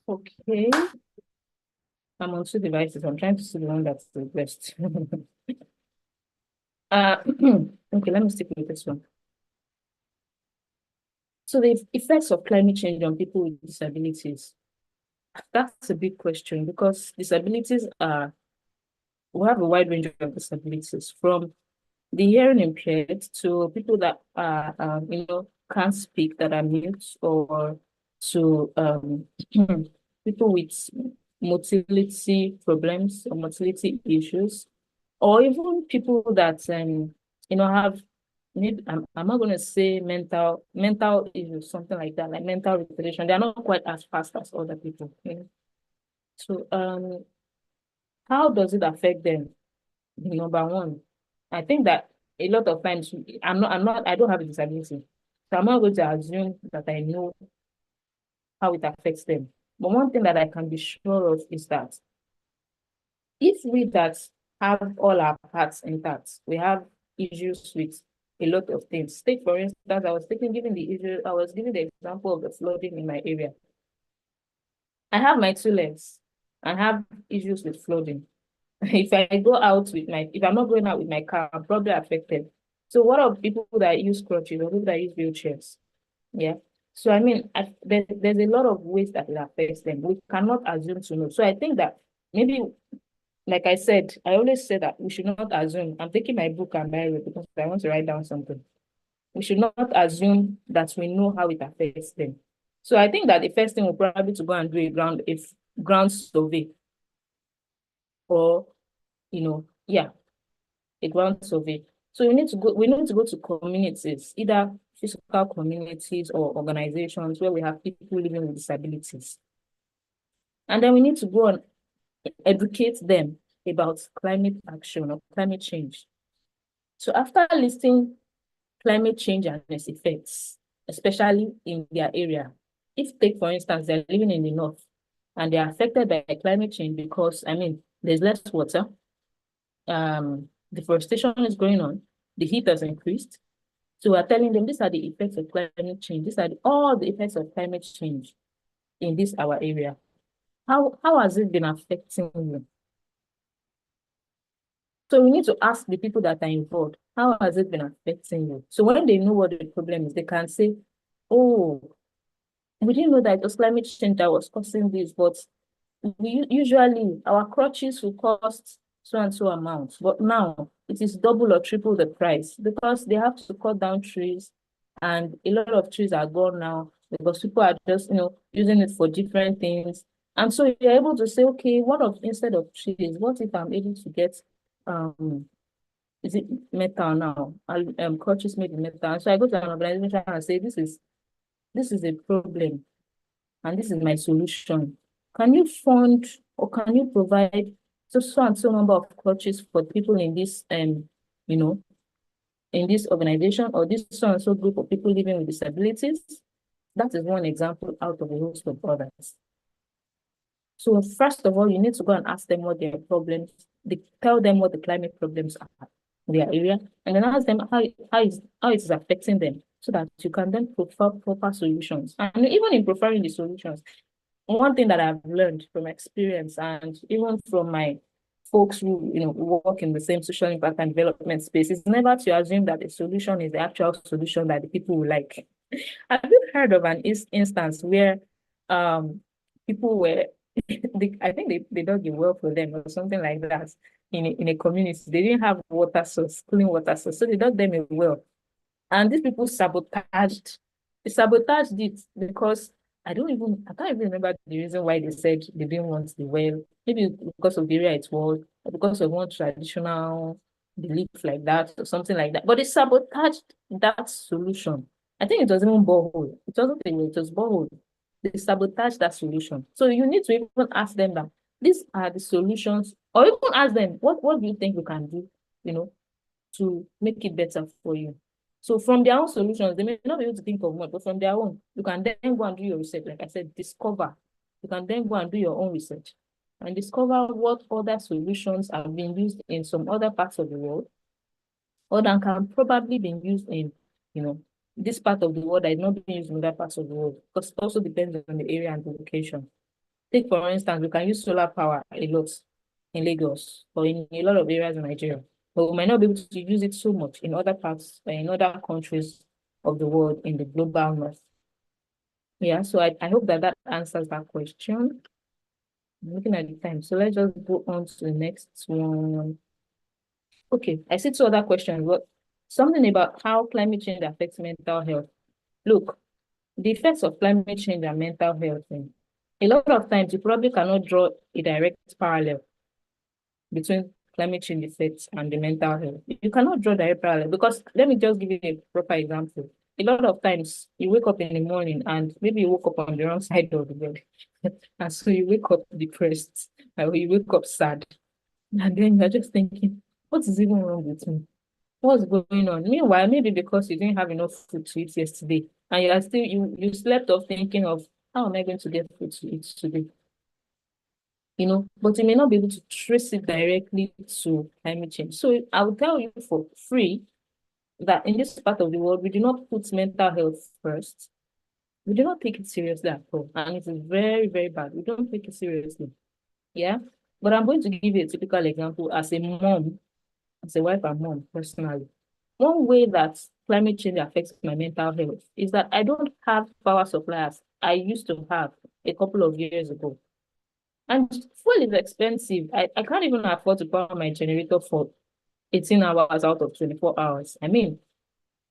Okay. I'm on 2 devices. I'm trying to see the one that's the best. Okay, let me stick with this one. So the effects of climate change on people with disabilities, that's a big question because disabilities we have a wide range of disabilities, from the hearing impaired to people that are, can't speak, that are mute, or to people with motility problems or motility issues, or even people that have I'm not going to say mental issues, something like that, like mental retardation. They're not quite as fast as other people. So how does it affect them? Number one, I think that a lot of times I don't have a disability, so I'm not going to assume that I know how it affects them. But one thing that I can be sure of is that if we that have all our parts intact, we have issues with a lot of things. Take, for instance, I was giving the example of the flooding in my area. I have my 2 legs and have issues with flooding. If I go out if I'm not going out with my car, I'm probably affected. So what are people that use crutches or people that use wheelchairs? Yeah. So I mean, there's a lot of ways that it affects them. We cannot assume to know. So I think that maybe, like I said, I always say that we should not assume. I'm taking my book and Bible because I want to write down something. We should not assume that we know how it affects them. So I think that the first thing will probably to go and do a ground survey, or a ground survey. So we need to go to communities, either physical communities or organizations where we have people living with disabilities. And then we need to go and educate them about climate action or climate change. So after listing climate change and its effects, especially in their area, if take, for instance, they're living in the north and they're affected by climate change because, there's less water, deforestation is going on, the heat has increased. So we're telling them these are the effects of climate change. These are all the effects of climate change in this our area. How has it been affecting you? So we need to ask the people that are involved, how has it been affecting you? So when they know what the problem is, they can say, oh, we didn't know that it was climate change that was causing this, but usually our crutches will cost so and so amount, but now it is double or triple the price because they have to cut down trees, and a lot of trees are gone now because people are just using it for different things. And so you're able to say, okay, instead of trees, what if I'm able to get is it metal now? Crutches made in metal. And so I go to an organization and say, this is a problem, and this is my solution. Can you fund or can you provide so and so number of crutches for people in this in this organization or this so and so group of people living with disabilities? That is one example out of a host of others. So first of all, you need to go and ask them what their problems, tell them what the climate problems are in their area, and then ask them how it is affecting them, so that you can then prefer proper solutions. And even in preferring the solutions, one thing that I've learned from experience and even from my folks who work in the same social impact and development space is never to assume that the solution is the actual solution that the people will like. Have you heard of an instance where people were I think they dug a well for them or something like that in a community. They didn't have clean water source, so they dug them a well. And these people sabotaged it because I can't even remember the reason why they said they didn't want the well. Maybe because of the area it was, or because of one traditional belief like that, or something like that. But they sabotaged that solution. I think it was even borehole. It wasn't a well, it was borehole. They sabotaged that solution. So you need to even ask them that these are the solutions, or even ask them, what do you think we can do, to make it better for you? So from their own solutions, they may not be able to think of much, but from their own, you can then go and do your research. Like I said, discover. You can then go and do your own research and discover what other solutions have been used in some other parts of the world, or that can probably be used in, this part of the world that is not being used in other parts of the world, because it also depends on the area and the location. Take, for instance, we can use solar power a lot in Lagos or in a lot of areas in Nigeria, but we might not be able to use it so much in other parts, in other countries of the world in the global north. Yeah, so I hope that answers that question. I'm looking at the time, so let's just go on to the next one. Okay, I see two other questions, but something about how climate change affects mental health. Look, the effects of climate change and mental health, a lot of times you probably cannot draw a direct parallel between climate change effects and the mental health. You cannot draw direct parallel because, let me just give you a proper example. A lot of times you wake up in the morning and maybe you woke up on the wrong side of the bed. And so you wake up depressed, or you wake up sad. And then you're just thinking, what is even wrong with me? What's going on? Meanwhile, maybe because you didn't have enough food to eat yesterday, and you are still you slept off thinking of, how am I going to get food to eat today? But you may not be able to trace it directly to climate change. So I will tell you for free that in this part of the world, we do not put mental health first. We do not take it seriously at all. And it is very, very bad. We don't take it seriously. Yeah. But I'm going to give you a typical example as a mom, as a wife and mom, personally. One way that climate change affects my mental health is that I don't have power supplies I used to have a couple of years ago. And fuel is expensive. I can't even afford to power my generator for 18 hours out of 24 hours. I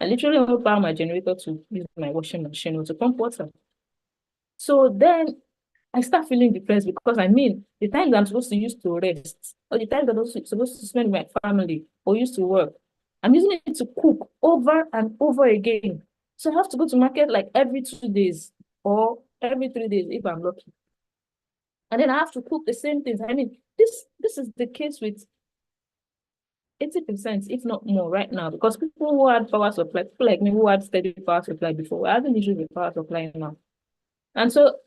literally only power my generator to use my washing machine or to pump water. So then I start feeling depressed because the time that I'm supposed to use to rest, or the time that I'm supposed to spend with my family or used to work, I'm using it to cook over and over again. So I have to go to market like every 2 days or every 3 days if I'm lucky. And then I have to cook the same things. This is the case with 80%, if not more, right now, because people who had power supply, people like me who had steady power supply before, we're having issues with power supply now. And so,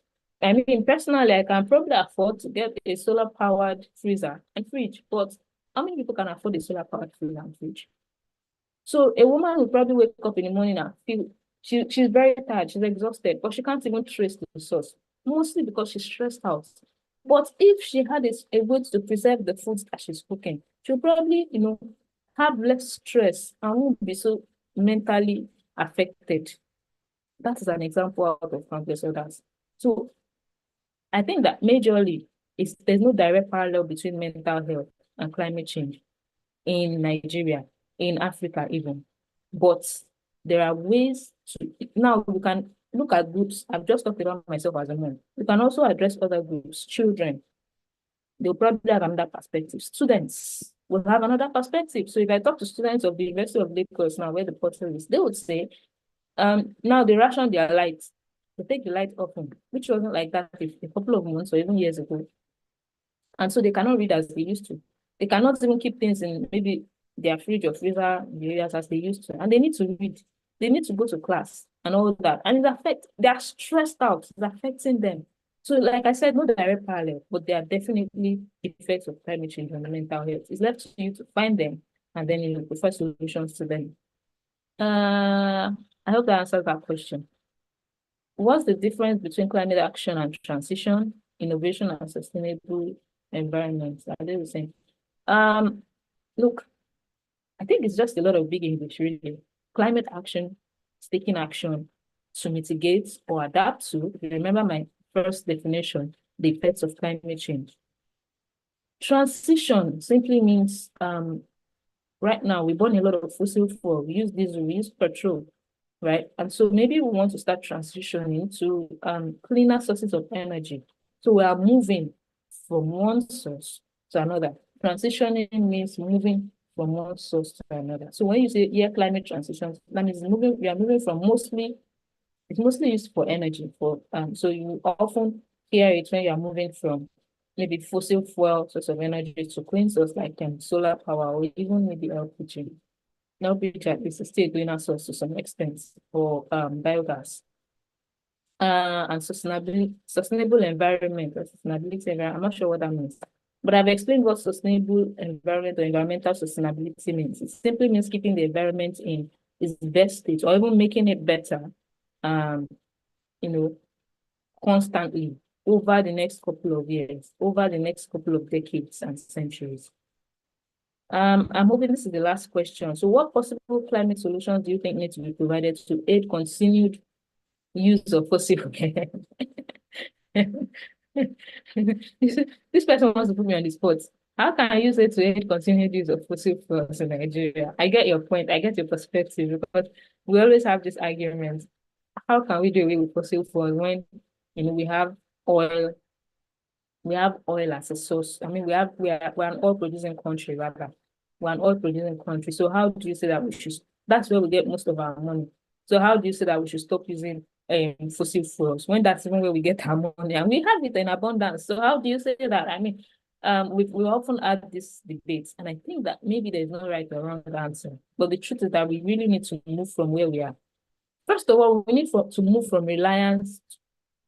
personally, I can probably afford to get a solar-powered freezer and fridge, but how many people can afford a solar-powered freezer and fridge? So a woman will probably wake up in the morning and feel she's very tired, she's exhausted, but she can't even trace the source, mostly because she's stressed out. But if she had a way to preserve the foods that she's cooking, she'll probably, have less stress and won't be so mentally affected. That is an example out of countless others. So I think that majorly there's no direct parallel between mental health and climate change in Nigeria, in Africa even. But there are ways to, now we can look at groups. I've just talked about myself as a mom. We can also address other groups, children. They'll probably have another perspective. Students will have another perspective. So if I talk to students of the University of Lagos now, where the portal is, they would say, now they ration their lights. They take the light off them, which wasn't like that a couple of months or even years ago. And so they cannot read as they used to. They cannot even keep things in maybe their fridge or freezer areas as they used to. And they need to read. They need to go to class and all that. And they are stressed out. It's affecting them. So like I said, no direct parallel, but there are definitely effects of climate change on the mental health. It's left to you to find them and then prefer solutions to them. I hope that answers that question. What's the difference between climate action and transition, innovation and sustainable environment? Are they the same? Look, I think it's just a lot of big English, really. Climate action is taking action to mitigate or adapt to, if you remember my first definition, the effects of climate change. Transition simply means, right now, we burn a lot of fossil fuel. We use diesel, we use petrol, right? And so maybe we want to start transitioning to cleaner sources of energy. So we are moving from one source to another. Transitioning means moving from one source to another. So when you say climate transition, that means we are moving from it's mostly used for energy. So you often hear it when you are moving from maybe fossil fuel source of energy to clean source like solar power or even maybe LPG. LPG at least is still a cleaner source to some extent for biogas. And sustainable environment or sustainability. I'm not sure what that means. But I've explained what sustainable environment or environmental sustainability means. It simply means keeping the environment in its best state or even making it better, constantly over the next couple of years, over the next couple of decades and centuries. I'm hoping this is the last question. So what possible climate solutions do you think need to be provided to aid continued use of fossil fuels? This person wants to put me on the spot. How can I use it to aid continued use of fossil fuels in Nigeria? I get your point. I get your perspective because we always have this argument. How can we do away with fossil fuels when we have oil? We have oil as a source. We're an oil producing country rather. We're an oil producing country. So how do you say that that's where we get most of our money. So how do you say that we should stop using fossil fuels when that's even where we get our money and we have it in abundance? So how do you say that? We often have this debate, and I think that maybe there's no right or wrong answer. But the truth is that we really need to move from where we are. First of all, we need to move from reliance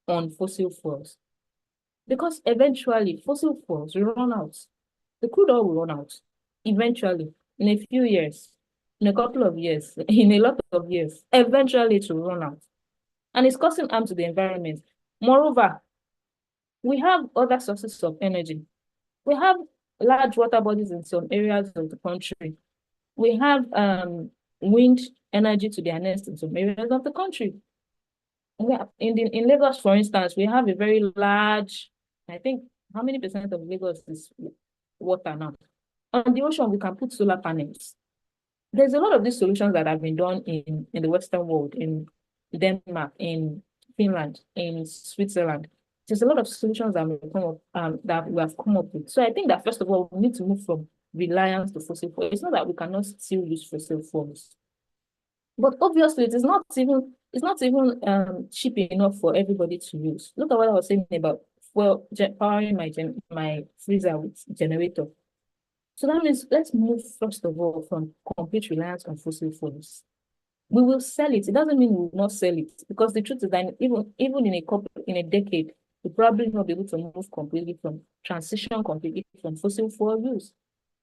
on fossil fuels, because eventually fossil fuels will run out. The crude oil will run out eventually, in a few years, in a couple of years, in a lot of years. Eventually it will run out, and it's causing harm to the environment. Moreover, we have other sources of energy. We have large water bodies in some areas of the country. We have wind energy to be harnessed in some areas of the country. In Lagos, for instance, we have a very large, I think, how many percent of Lagos is water now? On the ocean, we can put solar panels. There's a lot of these solutions that have been done in the Western world, in Denmark, in Finland, in Switzerland. There's a lot of solutions that we have come up with. So I think that first of all, we need to move from reliance to fossil fuels. It's not that we cannot still use fossil fuels, but obviously it is not even cheap enough for everybody to use. Look at what I was saying about powering my freezer with generator. So that means let's move first of all from complete reliance on fossil fuels. We will sell it. It doesn't mean we will not sell it, because the truth is that even in a decade, we'll probably not be able to transition completely from fossil fuel use.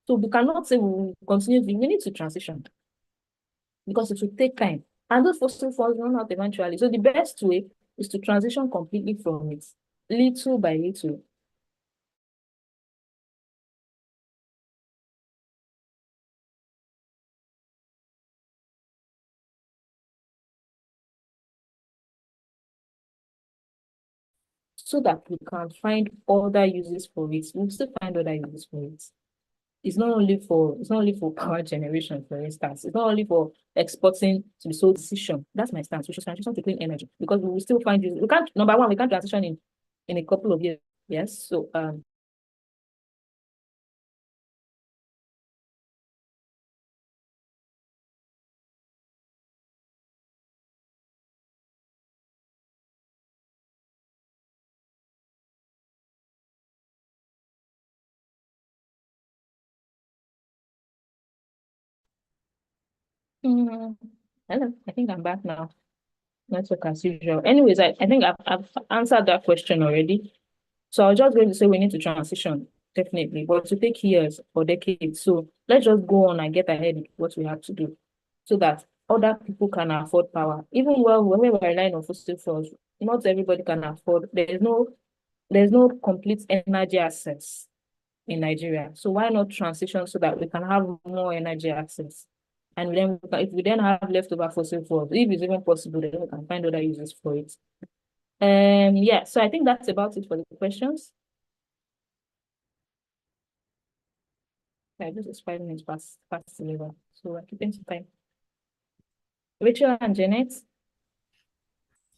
So we cannot say we will continue. We need to transition, because it will take time. And those fossil fuels run out eventually. So the best way is to transition completely from it, little by little. So that we can find other uses for it. We'll still find other uses for it. It's not only for power generation, for instance. It's not only for exporting to the sole decision. That's my stance. We should transition to clean energy, because we will still find use. We can't, number one, we can't transition in a couple of years. Yes. So hello, I think I'm back now. Network as usual. Anyways, I think I've answered that question already. So I was just going to say we need to transition, definitely, but to take years or decades. So let's just go on and get ahead with what we have to do, so that other people can afford power. Even when we're relying on fossil fuels, not everybody can afford. There's no complete energy access in Nigeria. So why not transition so that we can have more energy access? And then if we then have leftover fossil fuels, if it's even possible, then we can find other uses for it. Yeah, so I think that's about it for the questions. Yeah, this is 5 minutes past 11, so we're keeping some time. Rachel and Janet.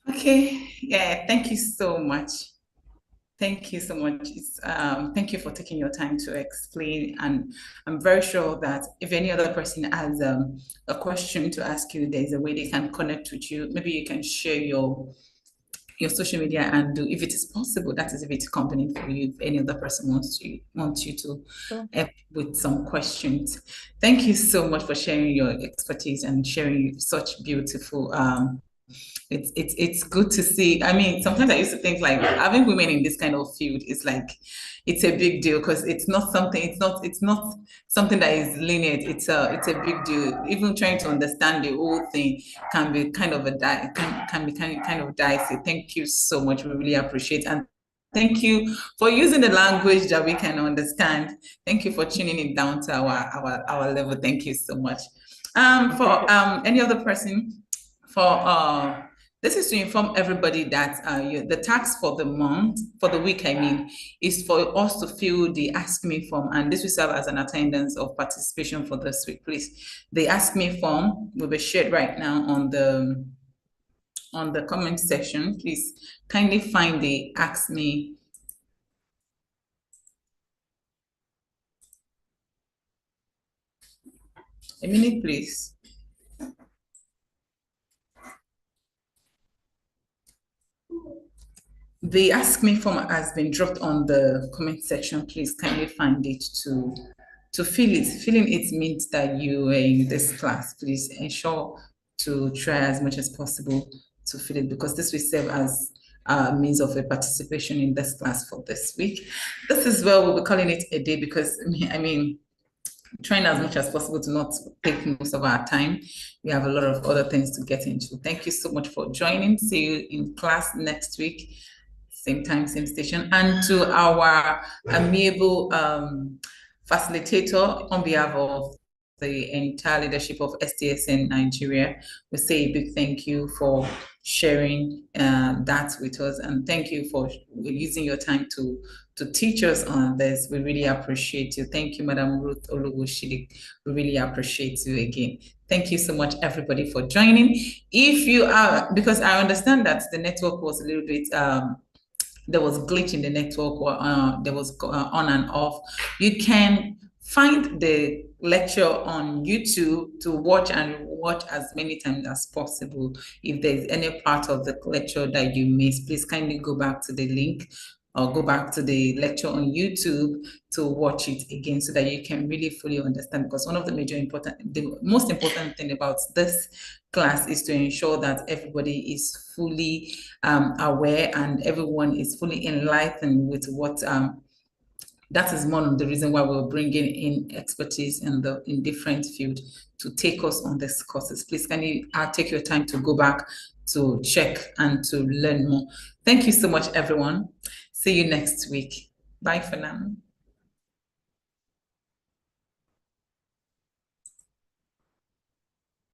Okay, yeah, thank you so much. Thank you so much. Thank you for taking your time to explain. And I'm very sure that if any other person has a question to ask you, there's a way they can connect with you. Maybe you can share your social media, and if it is possible, that is if it's convenient for you, if any other person wants you to help with some questions. Thank you so much for sharing your expertise and sharing such beautiful it's good to see. I mean, sometimes I used to think like having women in this kind of field is like, it's a big deal, because it's not something that is linear. It's a big deal. Even trying to understand the whole thing can be kind of kind of dicey. Thank you so much. We really appreciate it. And thank you for using the language that we can understand. Thank you for tuning it down to our level. Thank you so much. For any other person, this is to inform everybody that the task for the week, I mean, is for us to fill the Ask Me form, and this will serve as an attendance of participation for this week. Please, the Ask Me form will be shared right now on the comment section. Please kindly find the Ask Me. A minute, please. The Ask Me form has been dropped on the comment section. Please kindly find it to fill it. Filling it means that you are in this class. Please ensure to try as much as possible to fill it, because this will serve as a means of a participation in this class for this week. This is where we'll be calling it a day, because I mean, trying as much as possible to not take most of our time. We have a lot of other things to get into. Thank you so much for joining. See you in class next week, same time, same station. And to our amiable facilitator, on behalf of the entire leadership of STSN Nigeria, we say a big thank you for sharing that with us, and thank you for using your time to teach us on this. We really appreciate you. Thank you, Madam Ruth Oluwoshidik. We really appreciate you again. Thank you so much, everybody, for joining. If you are, because I understand that the network was a little bit, there was glitch in the network, or there was on and off. You can find the lecture on YouTube to watch as many times as possible. If there's any part of the lecture that you missed, please kindly go back to the link or go back to the lecture on YouTube to watch it again so that you can really fully understand. Because one of the the most important thing about this class is to ensure that everybody is fully aware and everyone is fully enlightened with what that is one of the reasons why we're bringing in expertise in different fields to take us on these courses. Please can you take your time to go back to check and to learn more. Thank you so much, everyone. See you next week. Bye for now.